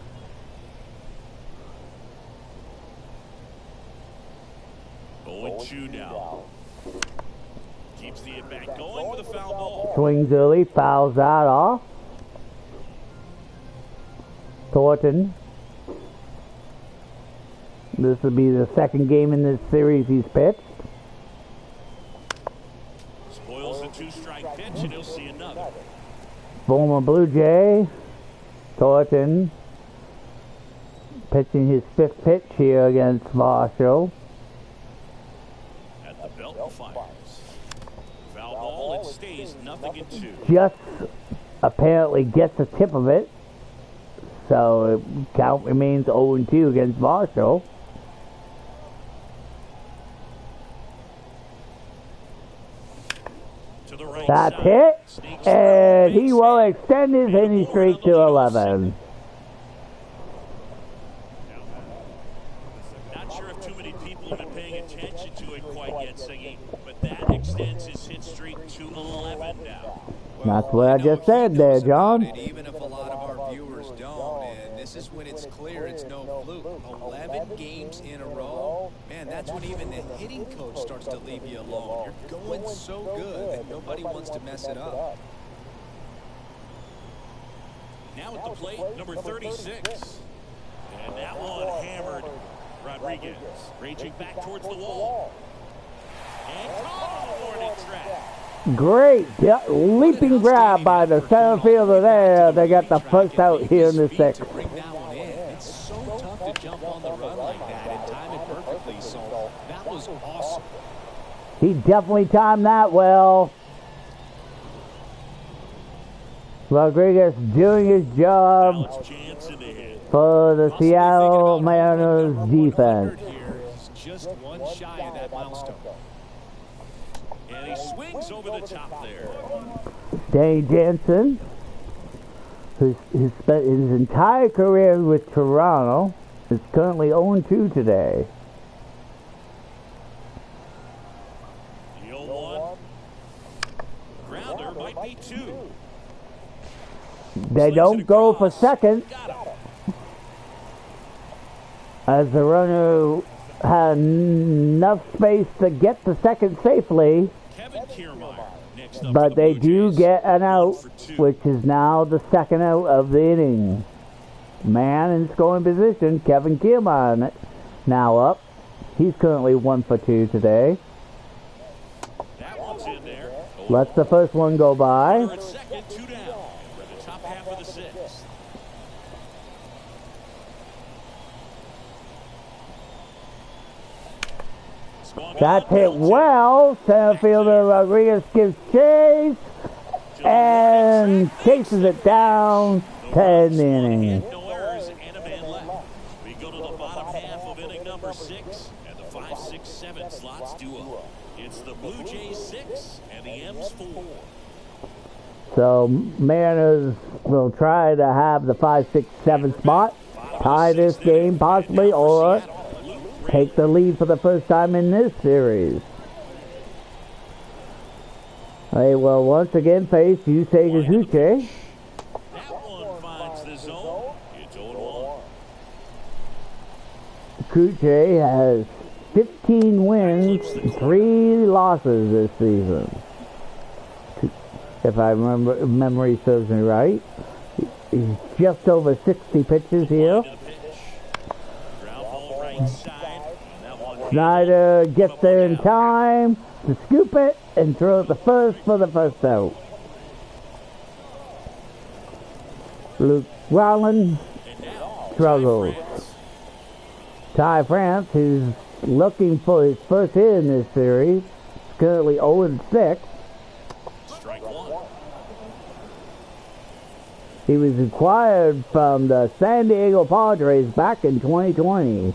Now. Keeps the at-bat going with a foul ball. Swings early, fouls that off. Thornton. This will be the second game in this series he's pitched. Spoils the 2-strike pitch, and he'll see another. Former Blue Jay, Thornton, pitching his 5th pitch here against Varsho. At the belt, fires. Foul ball, it stays 0-2. Just apparently gets the tip of it. So count remains 0-2 against Varsho. That's it, and he will extend his hitting streak to 11. Not sure if too many people have been paying attention to it quite yet, Siggy, but that extends his hit streak to 11 now. That's what I just said there, John. Even if a lot of our viewers don't, and this is when it's clear it's no fluke. 11 games in a row, man, that's when even the hitting coach starts to leave you alone. You're going so good that nobody wants to mess it up. Now at the plate, number 36. And that one hammered Rodriguez. Raging back towards the wall. And caught on the warning track. Great leaping grab by the center fielder there. They got the first out here in the 6th. It's so tough to jump on the run like that and time it perfectly. So that was awesome. He definitely timed that well. Rodriguez doing his job for the Seattle Mariners defense. He's just one shy of that milestone. And he swings over the top there. Danny Jansen, who's spent his entire career with Toronto, is currently 0-2 today. The 0-1. Grounder might be 2. They don't go for second, as the runner had enough space to get to second safely. But they do get an out, which is now the second out of the inning. Man in scoring position, Kevin Kiermaier now up. He's currently 1 for 2 today. That one's in there. Lets the first one go by. Second, 2 down. We're in the top half of the 6th. That's hit well. Center fielder Rodriguez gives chase and chases it down to end the inning. No errors and a man left. We go to the bottom half of inning number 6, and the 5, 6, 7 slots do up. It's the Blue Jays 6 and the M's 4. So Mariners will try to have the 5, 6, 7 spot, tie this game possibly, or take the lead for the first time in this series. They will once again face Yusei Kikuchi. That one finds the zone. It's 0-1. Kikuchi has 15 wins, 3 losses this season. If I remember, memory serves me right. He's just over 60 pitches here. Snyder gets there in time to scoop it and throw it the first for the first out. Luke Rowland struggles. Ty France, who's looking for his first hit in this series, currently 0-6. Strike one. He was acquired from the San Diego Padres back in 2020.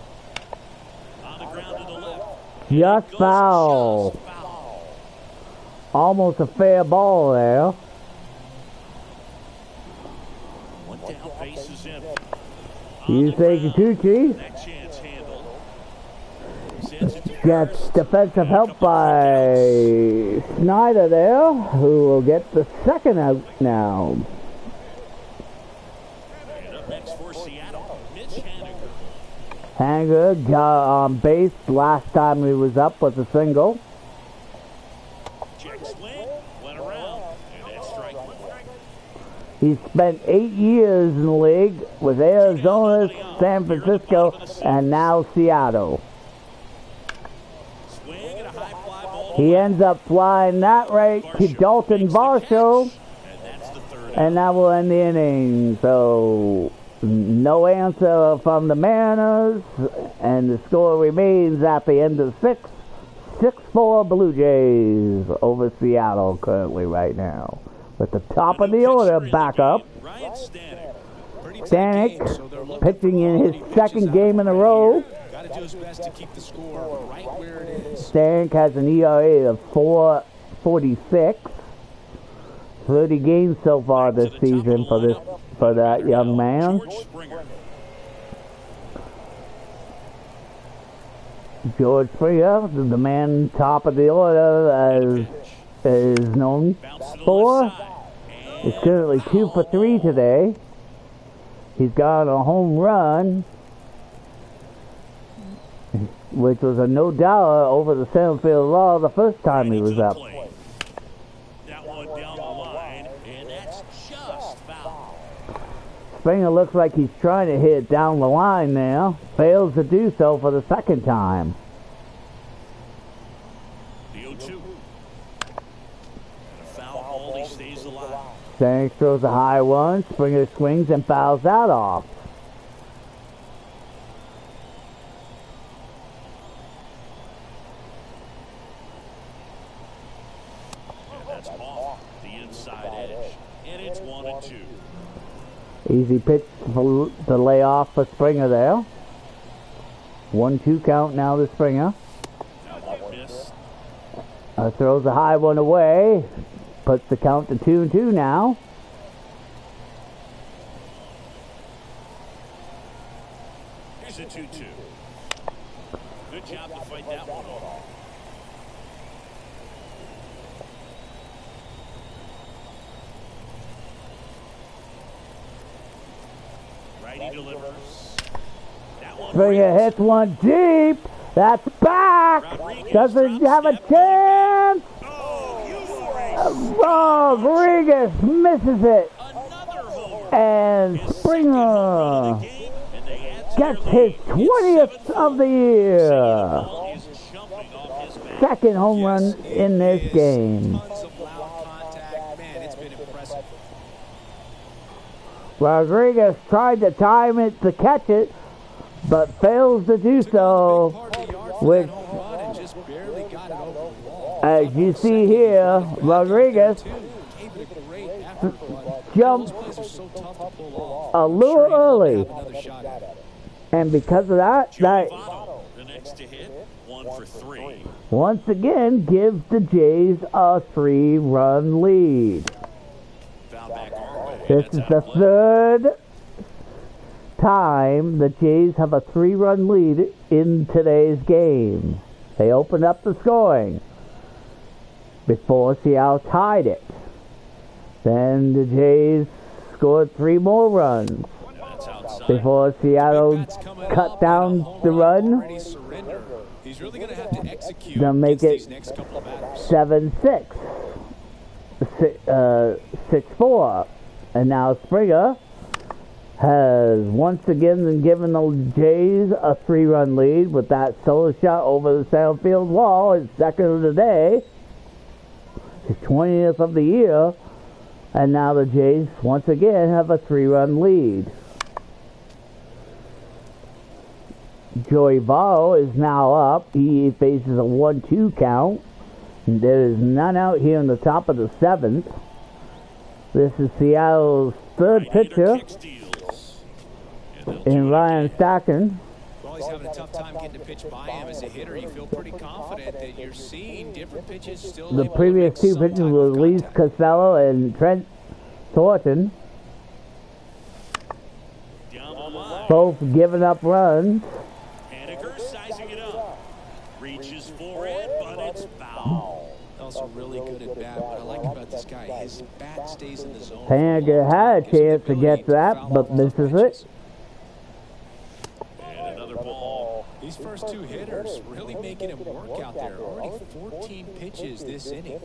On the ground to the left. Just foul. Almost a fair ball there. One down, bases in. You say Kikuchi That chance handled. gets defensive help by Snyder there, who will get the second out now. And up next for Seattle, Mitch Haniger. Hanger got on base last time he was up with a single. Check swing, went around, and that's strike one. He spent 8 years in the league with Arizona, San Francisco, and now Seattle. Swing and a high fly ball. He ends up flying that right to Dalton Varsho, And that's the third. and that will end the inning. So, no answer from the Mariners, and the score remains at the end of 6. 6-4 Blue Jays over Seattle currently right now. With the top of the order back up. Ryan Stanek. Stanek pitching in his second game in a row. Got to do his best to keep the score right where it is. Stanek has an ERA of 4.46. 30 games so far this season for that young man. George Springer. George Springer, the man top of the order, as is known for. Is currently 2 for 3 today. He's got a home run, which was a no-doubter over the center field wall the first time he was up. That one down the line, and that's just foul. Springer looks like he's trying to hit down the line now. Fails to do so for the second time. The 0-2. A foul ball, he stays alive. Stanek throws a high one. Springer swings and fouls that off. And that's off the inside edge. And it's 1-2. Easy pitch to lay off for Springer there. 1-2 count now to Springer. That one missed. Throws a high one away. Puts the count to 2-2 now. Here's a 2-2. Good job to fight that one off. Righty delivers. That one Springer hits one deep. That's back. Doesn't have a chance. Rodriguez misses it. another homer. And Springer gets his 20th of the year. Second home run in this game. Tons of loud contact. Man, it's been impressive. Rodriguez tried to time it to catch it, but fails to do so, which, as you see here, Rodriguez jumped a little early, and because of that, The next to hit, 1 for 3. once again gives the Jays a 3-run lead. Foul back our way. This is the third time the Jays have a 3-run lead in today's game. They opened up the scoring before Seattle tied it. Then the Jays scored 3 more runs That's outside. before Seattle cut down the run He's really going to have to execute to make against it these next couple of batters. 7-6, 6-4. And now Springer has once again given the Jays a 3-run lead with that solo shot over the center field wall, his second of the day, his 20th of the year, and now the Jays once again have a 3-run lead. Joey Votto is now up. He faces a 1-2 count There is none out here in the top of the 7th. This is Seattle's third pitcher in Ryan Stacken. Well, he's having a tough time getting a pitch by him as a hitter. You feel pretty confident that you're seeing different pitches still. The previous two pitchers were Luis Costello and Trent Thornton. Both giving up runs. Haniger sizing it up. Reaches for it, but it's foul. Also really good at bat. What I like about this guy, his bat stays in the zone. Haniger had a chance to get that, but misses it. And another ball. These first two hitters really making him work out there. Already 14 pitches this inning.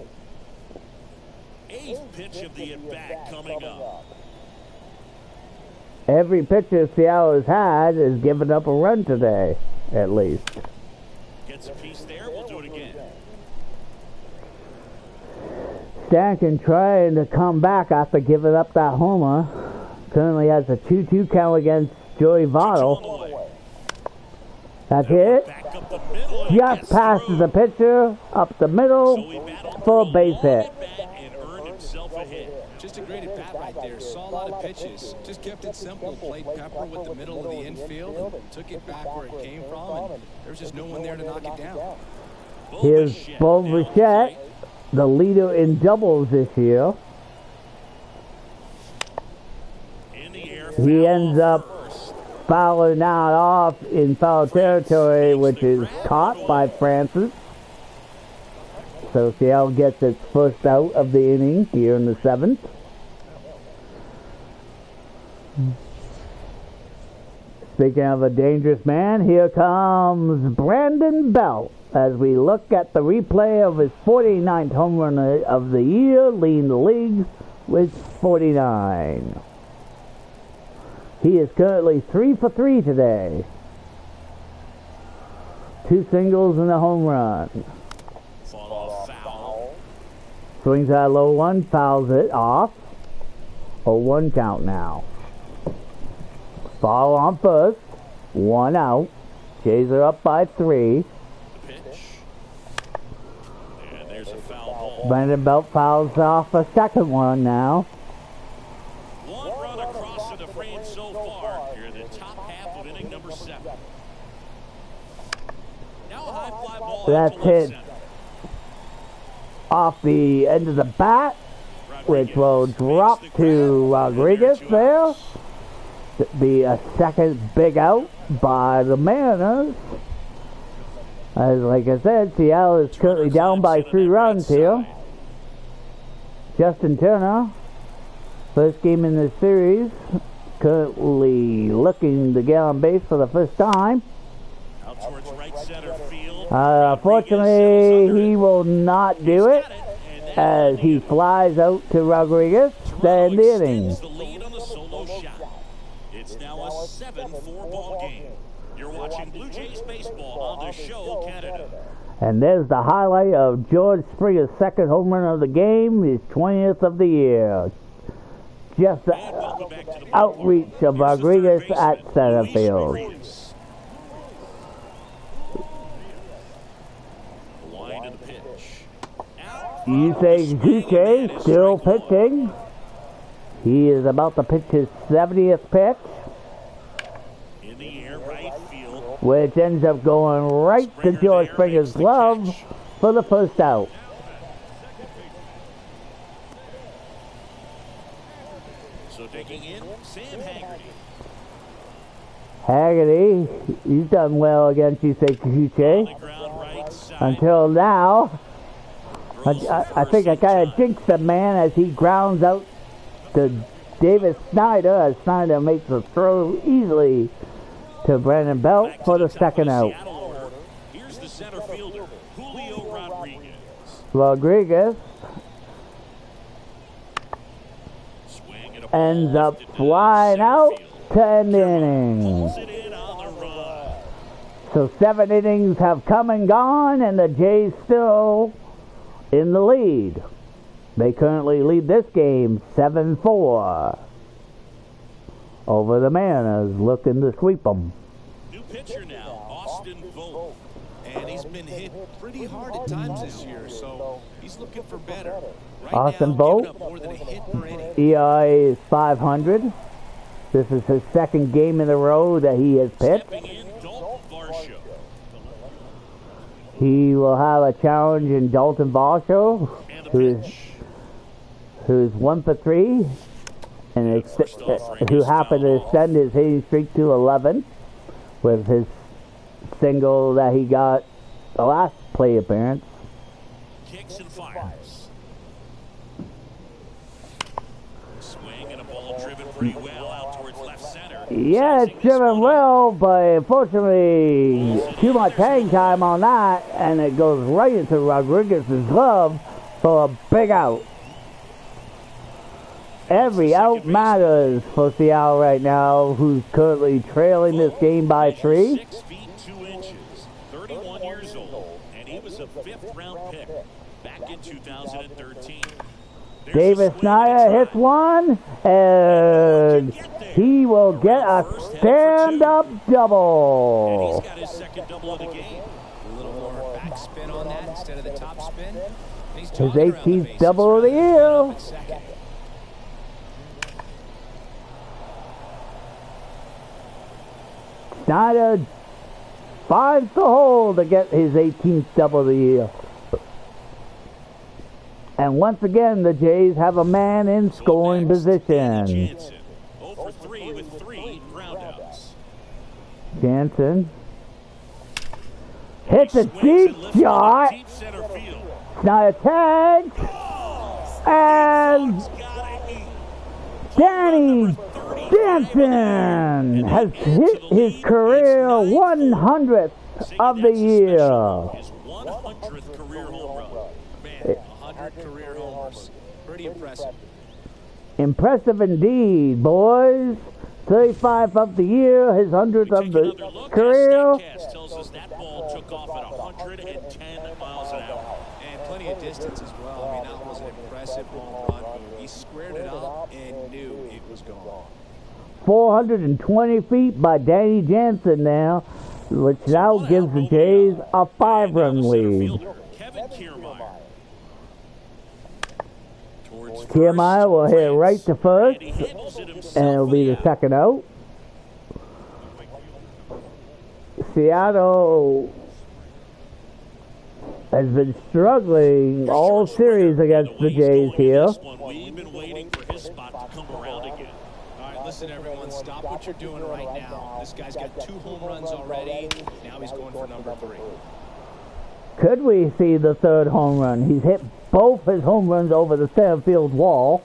8th pitch of the at-bat coming up. Every pitcher Seattle has had has given up a run today, at least. Gets a piece there. We'll do it again. Stankin trying to come back after giving up that homer. Currently has a 2-2 count against Joey Votto. That's it. Just passes the pitcher up the middle for a base hit. Just a great at bat right there. Saw a lot of pitches. Just kept it simple. Played pepper with the middle of the infield and took it back where it came from. And there's just no one there to knock it down. Here's Bo Bichette, the leader in doubles this year. He ends up fouling out off in foul territory, which is caught by Francis. So Seattle gets its first out of the inning here in the 7th. Speaking of a dangerous man, here comes Brandon Belt as we look at the replay of his 49th home run of the year, leading the league with 49. He is currently 3 for 3 today. 2 singles and a home run. Swings at a low one, fouls it off. 0-1 count now. Ball on first. 1 out. Jays are up by 3. Pitch. And there's a foul ball. Brandon Belt fouls off a second one now. 1 run across to the frame so far here in the top half of inning number 7. Now a high fly ball. That's hit off the end of the bat, which will drop to Rodriguez there. Be a second big out by the Mariners. As like I said, Seattle is currently down by 3 runs here. Justin Turner, first game in this series, currently looking to get on base for the first time. Out towards right center field. Unfortunately, he will not do it as he flies out to Rodriguez to end the inning. The lead on the solo shot. It's now a 7-4 ball game. You're watching Blue Jays baseball on the show, Canada. And there's the highlight of George Springer's second home run of the game, his 20th of the year. Just the outreach of Rodriguez at center field. Yusei Kikuchi still pitching. He is about to pitch his 70th pitch, in the air, right field, which ends up going right to George Springer's glove for the first out. So taking in Sam Haggerty. Haggerty, he's done well against Yusei Kikuchi. Until now. I think I kind of jinxed the man as he grounds out to David Snyder as Snyder makes a throw easily to Brandon Belt for the second out. Here's the center fielder, Julio Rodriguez. Rodriguez ends up flying out to end the inning. So 7 innings have come and gone, and the Jays still in the lead. They currently lead this game 7-4 over the Mariners, looking to sweep them. New pitcher now, Austin Vogt. And he's been hit pretty hard at times this year, so he's looking for better. Right Austin now, Bolt, giving up more than a hit per inning. ERA is 500. This is his second game in a row that he has pitched. Stepping in, Dalton Varsho. He will have a challenge in Dalton Varsho, who's 1 for 3, and who happened to extend his hitting streak to 11 with his single that he got the last play appearance. Kicks and fires. Swing and a ball driven pretty well out towards left center. Yeah, it's driven well, but unfortunately, too much hang time on that, and it goes right into Rodriguez's glove for a big out. Every out matters for Seattle right now, who's currently trailing this game by 3. 6 feet 2 inches, 31 years old, and he was a 5th-round pick back in 2013. Davis Snyder hits one, and he will get a stand-up double. And he's got his second double of the game. A little more backspin on that instead of the top spin. His 18th double of the year. Snyder finds the hole to get his 18th double of the year. And once again, the Jays have a man in scoring position. 0 for 3 with 3 groundouts. Jansen hits a deep shot. Deep center field. Snyder tags. And Danny Jansen has hit his career 100th of the year. His 100th career home run. Man, 100 career homers. Pretty impressive. Impressive indeed, boys. 35th of the year, his 100th of the career. Statcast tells us that ball took off at 110 miles an hour. And plenty of distance as well. I mean, that was an impressive home run. He squared it up and knew it was gone. 420 feet by Danny Jansen now, which now gives the Jays a 5-run lead. Kevin Kiermaier. Kiermaier will hit right to first, and it'll be the second out. Seattle has been struggling all series against the Jays here. We've been waiting for his spot to come around again. All right, listen, everyone, stop what you're doing right now. This guy's got 2 home runs already. Now he's going for number 3. Could we see the 3rd home run? He's hit both his home runs over the center field wall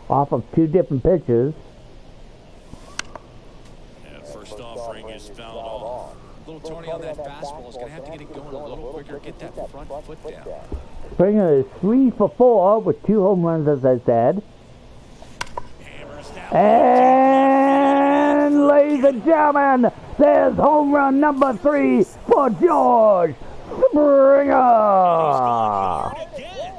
off of 2 different pitches. And first offering is fouled off. A little Tony on that fastball is going to have to get it going a little quicker, get that front foot down. Springer is 3 for 4 with 2 home runs, as I said. And ladies and gentlemen, there's home run number 3 for George Springer. Again.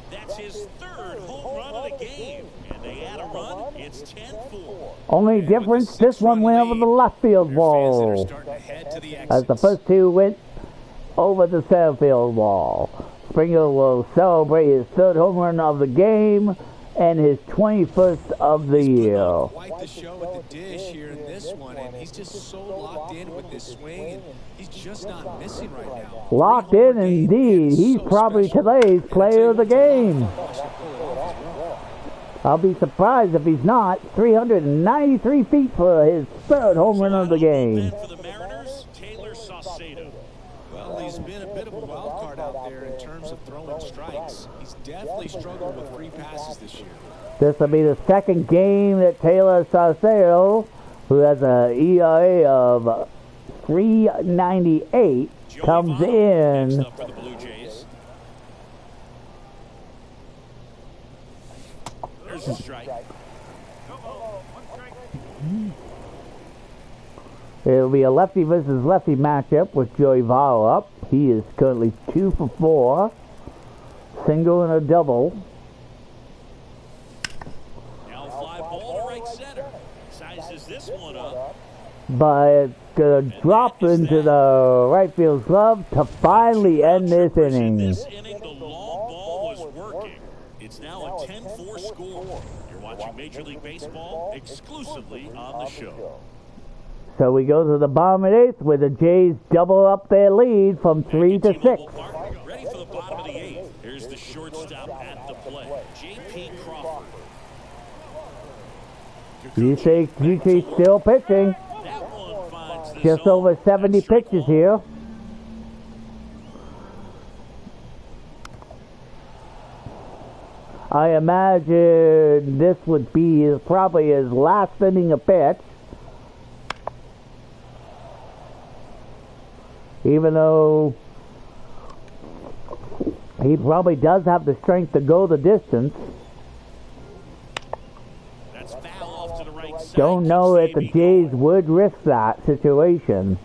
That's his 3rd home run of the game. And they add a run, it's 10-4. Only difference, this one went over the left field wall, as the first 2 went over the center field wall. Springer will celebrate his 3rd home run of the game and his 21st of the year. Quite the show with the dish here in this one, and he's just so locked in with this swing, and he's just not missing right now. Locked in indeed. He's probably today's player of the game. I'll be surprised if he's not. 393 feet for his 3rd home run of the game. For the Mariners, Taylor Saucedo. Well, he's been a bit of a wild card out there in terms of throwing strikes. He's definitely struggled with free passes this year. This will be the 2nd game that Taylor Saucedo, who has an ERA of 3.98, comes in. Next up for the Blue Jays. There's a strike. It'll be a lefty versus lefty matchup with Joey Votto up. He is currently 2 for 4. Single and a double. Now fly ball to right center. Sizes this one up. But it's going to drop into the right field glove to finally end this inning. This inning, the long ball was working. It's now a 10-4 score. You're watching Major League Baseball exclusively on the show. So we go to the bottom of the 8th where the Jays double up their lead from 3 to 6. Ready for the bottom of the 8th. Here's the shortstop at the plate, J.P. Crawford. You say Kikuchi's still pitching. Just over 70 pitches here. I imagine this would be probably his last inning of pitch. Even though he probably does have the strength to go the distance. That's foul off to the right side. Don't know if the Jays would risk that situation.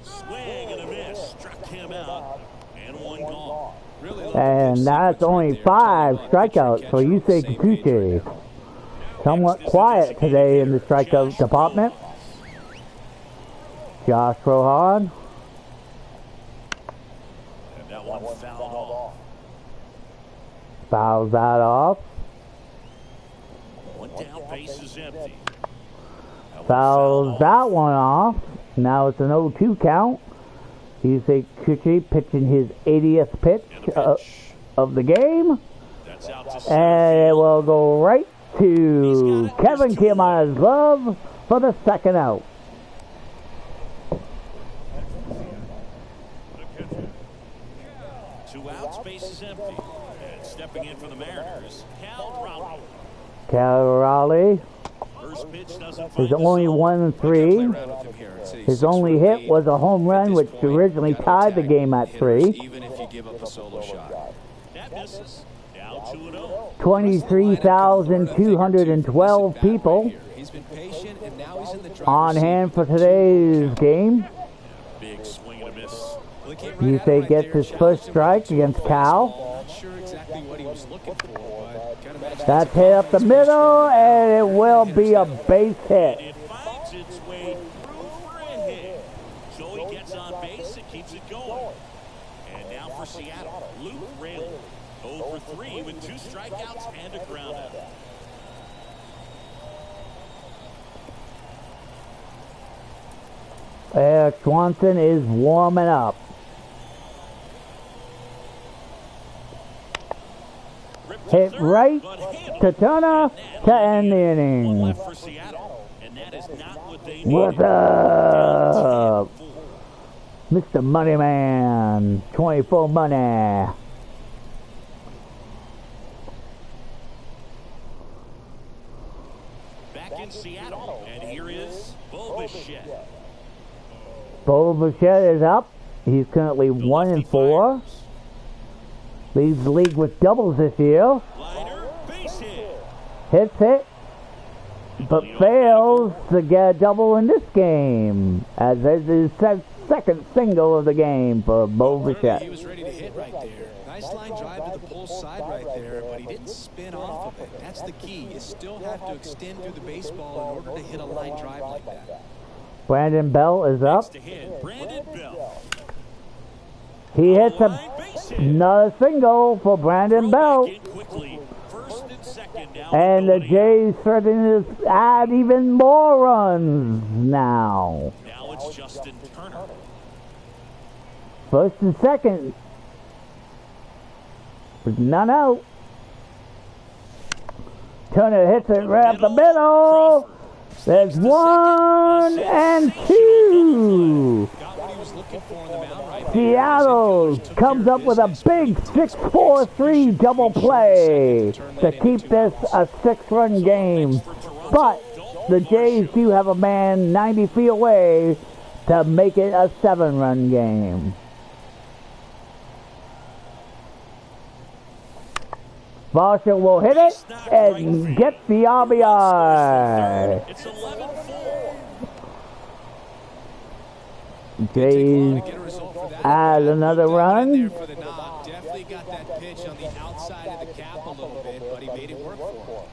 Swing and a miss. Struck him out. And one gone. And that's only 5 strikeouts for Yusei Kikuchi. Somewhat quiet today in the strikeout department. Josh Rohan. And that one fouled off. Fouls that off. One down, base is empty. Fouls that one off. Now it's an 0-2 count. Yusei Kikuchi pitching his 80th pitch of the game. That's out to And it will go right to Kevin Kiyama's glove for the second out. Base is empty. And stepping in for the Mariners, Cal Raleigh. First pitch doesn't He's only 1-3. His only hit was a home run, which originally tied the game at 3. Even if you give up a solo shot. That misses. Down 2-0. 23,212 people He's been patient, and now he's in the on hand for today's game. Big swing and a miss. Yusei gets his first strike against Cal. Not sure exactly what he was looking for, but kind of That's hit up the middle, and it will be a base hit. It finds its way through for a hit. So he gets on base and keeps it going. And now for Seattle, Luke Raley. 0 for 3 with 2 strikeouts and a groundout. Eric Swanson is warming up. Hit right to Turner to end the inning. What's up, Mr. Moneyman? 24 money. Back in Seattle, and here is Bo Bichette. Bo Bichette is up. He's currently 1-4. Leads the league with doubles this year. Liner, base hit. Hits it, but fails to get a double in this game, as it's his second single of the game for Bo Bichette. He was ready to hit right there. Nice line drive to the pull side right there, but he didn't spin off of it. That's the key. You still have to extend through the baseball in order to hit a line drive like that. Brandon Bell is up. Brandon Bell. He hits another single for Brandon Bell. And the Jays threatening to add even more runs now. Now it's Justin Turner. First and second. With none out. Turner hits it right up the middle. There's 1 and 2. Seattle comes up with a big 6-4-3 double play to keep this a 6-run game. But the Jays do have a man 90 feet away to make it a 7-run game. Varsha will hit it and get the RBI. Jays add another run. Definitely got that pitch on the outside of the cap a little bit, but he made it work for him.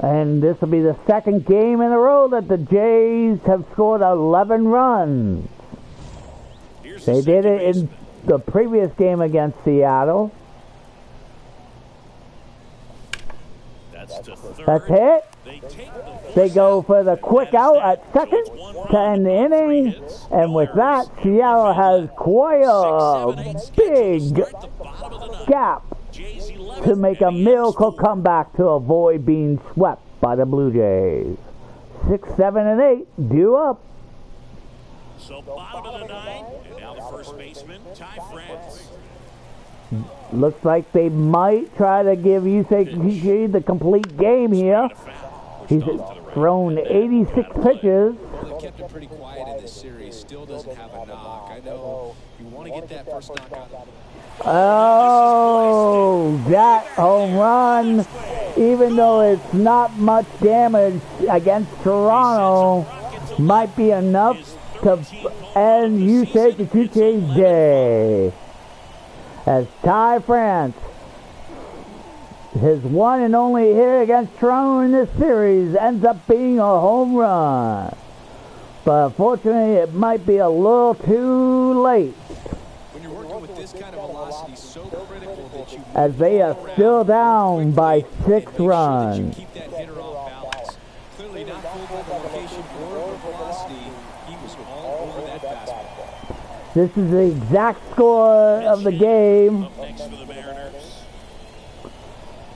And this will be the second game in a row that the Jays have scored 11 runs. They did it in the previous game against Seattle. That's it. They go for the quick out at second to end the inning. And with that, Seattle has quite a big gap to make a miracle comeback to avoid being swept by the Blue Jays. 6, 7, and 8 due up. So bottom of the ninth, and now the first baseman, Ty France. Looks like they might try to give Yusei the complete game here. He's thrown 86 pitches. Well, they kept him pretty quiet in this series. Still doesn't have a knock. I know you want to get that first knock out of him. Oh, that home run, even though it's not much damage against Toronto, might be enough to end Yusei Kikuchi's day. As Ty France, his one and only hit against Toronto in this series, ends up being a home run. But unfortunately, it might be a little too late. When you're working with this kind of velocity, so critical that you as they are still down by 6 runs. Keep that hitter off balance. Clearly not fooled by the location or the velocity. He was all over that fastball. This is the exact score of the game. Up next for the Mariners.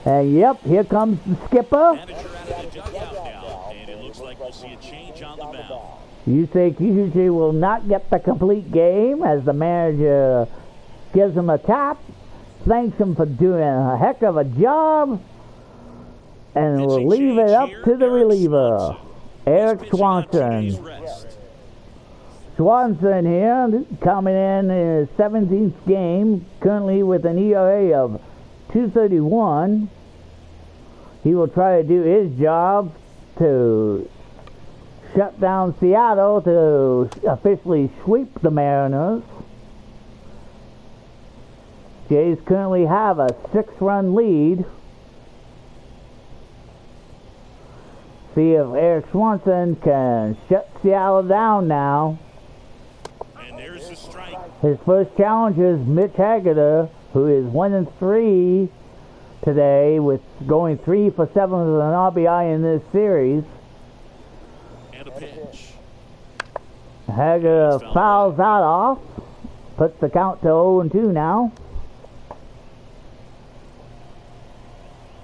And yep, here comes the skipper. Manager out of the dugout now, and it looks like we'll see a change on the mound. Yusei Kikuchi will not get the complete game as the manager gives him a tap, thanks him for doing a heck of a job, and will leave it up to the reliever, Eric Swanson. Swanson here, coming in his 17th game, currently with an ERA of 2.31. He will try to do his job to shut down Seattle to officially sweep the Mariners. Jays currently have a 6-run lead. See if Eric Swanson can shut Seattle down now. And there's the strike. His first challenge is Mitch Haggerty, who is 1-3 today, with going 3 for 7 with an RBI in this series. And a pitch. Haggerty fouls that off, puts the count to 0-2 now.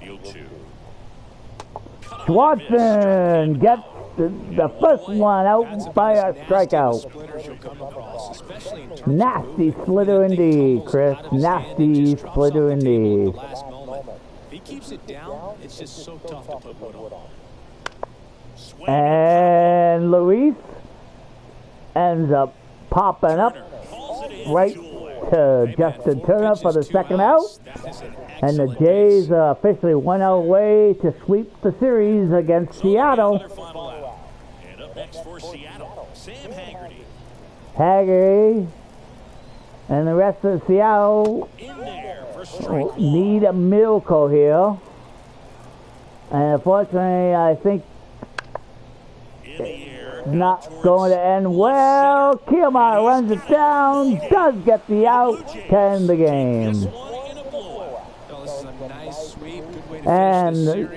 The 0-2. Swanson gets the first one out by a strikeout. Nasty splitter indeed, Chris. Nasty splitter indeed. If he keeps it down, it's just so tough to put wood on. And Luis ends up popping up right to Justin Turner for the second out. And the Jays are officially 1 out away to sweep the series against Seattle. And up next for Seattle, Sam Haggerty. Haggerty and the rest of Seattle In there for strike need a miracle here. And unfortunately, I think in the air. not going to end well. Kiermaier runs it down, does get the out to end the game. And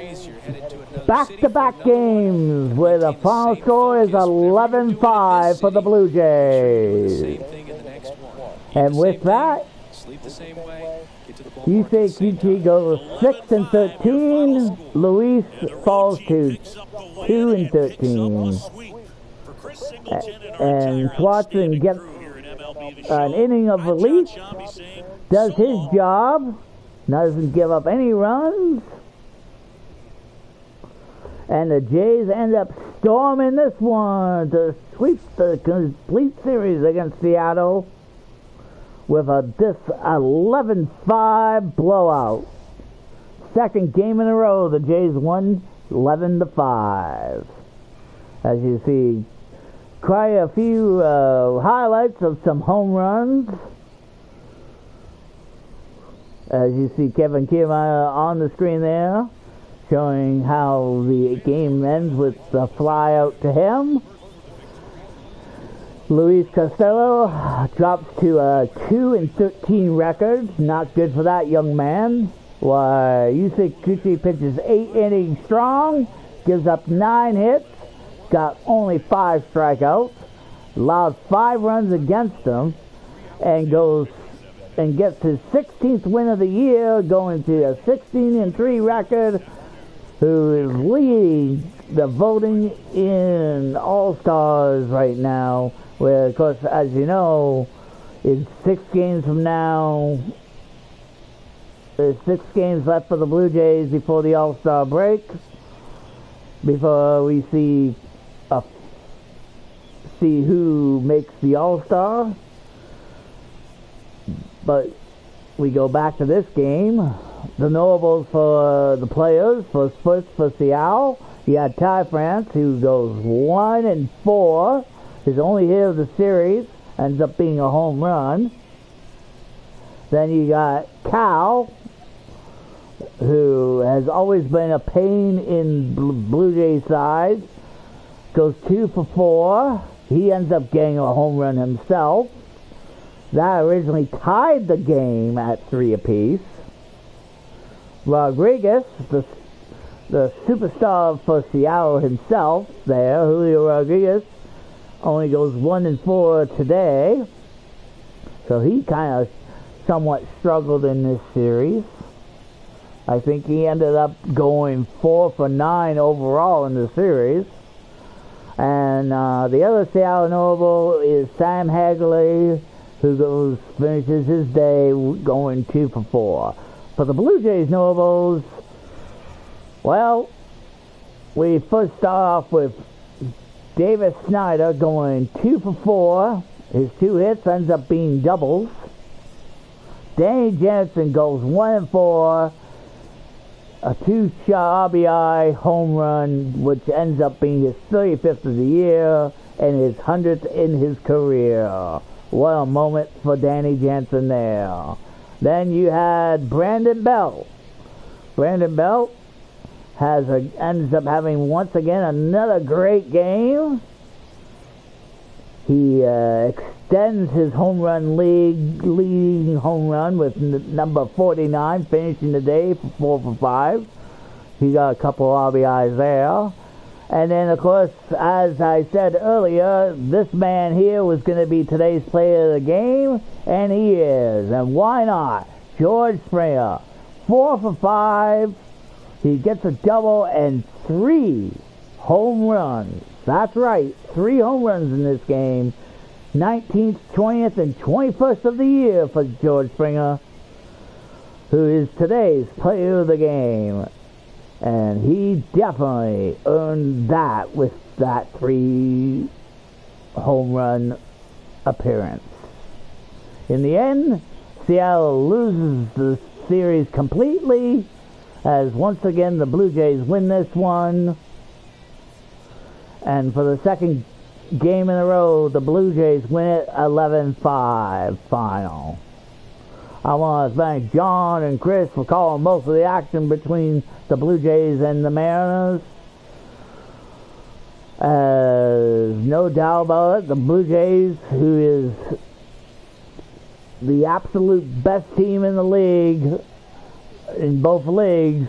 back-to-back games where the final score is 11-5 for the Blue Jays. And with that, Yusei Kikuchi goes 6-13. Luis falls to 2-13. And Swanson gets an inning of relief, does his job, doesn't give up any runs. And the Jays end up storming this one to sweep the complete series against Seattle with this 11-5 blowout. Second game in a row, the Jays won 11-5. As you see, quite a few highlights of some home runs. As you see Kevin Kiermaier on the screen there, showing how the game ends with the fly out to him. Luis Costello drops to a 2-13 record. Not good for that young man. Why, Yusei Kikuchi pitches 8 innings strong, gives up 9 hits, got only 5 strikeouts, allowed 5 runs against him, and goes and gets his 16th win of the year, going to a 16-3 record, who is leading the voting in All-Stars right now, where, of course, as you know, in 6 games from now, there's 6 games left for the Blue Jays before the All-Star break, before we see who makes the All-Star. But we go back to this game. The notables for the players, first for Seattle, you had Ty France, who goes 1-4. His only hit of the series ends up being a home run. Then you got Cal, who has always been a pain in Blue Jays side, goes 2 for 4. He ends up getting a home run himself. That originally tied the game at 3 apiece. Rodriguez, the superstar for Seattle himself there, Julio Rodriguez, only goes 1-4 today. So he kind of somewhat struggled in this series. I think he ended up going 4 for 9 overall in the series. And the other Seattle notable is Sam Hagley, who finishes his day going 2 for 4. For the Blue Jays notables, well, we first start off with Davis Snyder going 2 for 4. His 2 hits ends up being doubles. Danny Jansen goes 1-4. A 2-shot RBI home run, which ends up being his 35th of the year and his 100th in his career. What a moment for Danny Jansen there. Then you had Brandon Belt. Brandon Belt ends up having once again another great game. He extends his home run leading home run with number 49, finishing the day for 4 for 5. He got a couple of RBIs there. And then, of course, as I said earlier, this man here was going to be today's player of the game, and he is. And why not? George Springer, 4 for 5. He gets a double and 3 home runs. That's right, 3 home runs in this game. 19th, 20th, and 21st of the year for George Springer, who is today's player of the game. And he definitely earned that with that 3 home run appearance. In the end, Seattle loses the series completely, as once again the Blue Jays win this one. And for the second game in a row, the Blue Jays win it 11-5 final. I want to thank John and Chris for calling most of the action between the Blue Jays and the Mariners. No doubt about it, the Blue Jays, who is the absolute best team in the league, in both leagues,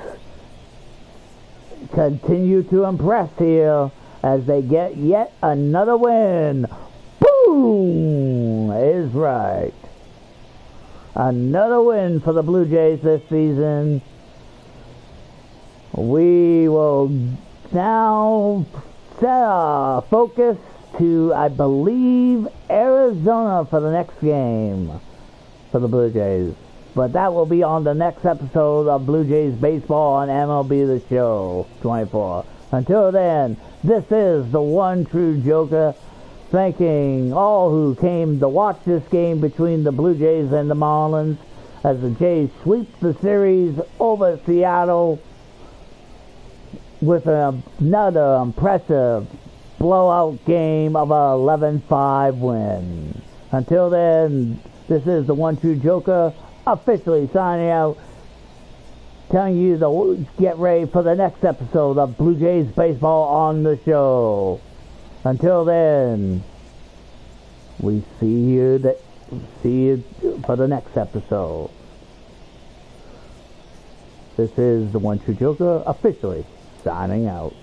continue to impress here as they get yet another win. Boom! Is right. Another win for the Blue Jays this season. We will now set our focus to, I believe, Arizona for the next game for the Blue Jays. But that will be on the next episode of Blue Jays Baseball on MLB The Show 24. Until then, this is the one true Joker, thanking all who came to watch this game between the Blue Jays and the Marlins as the Jays sweep the series over Seattle with another impressive blowout game of a 11-5 win. Until then, this is the one true Joker officially signing out. telling you to get ready for the next episode of Blue Jays Baseball on the Show. Until then, we see you for the next episode. This is the One True Joker officially signing out.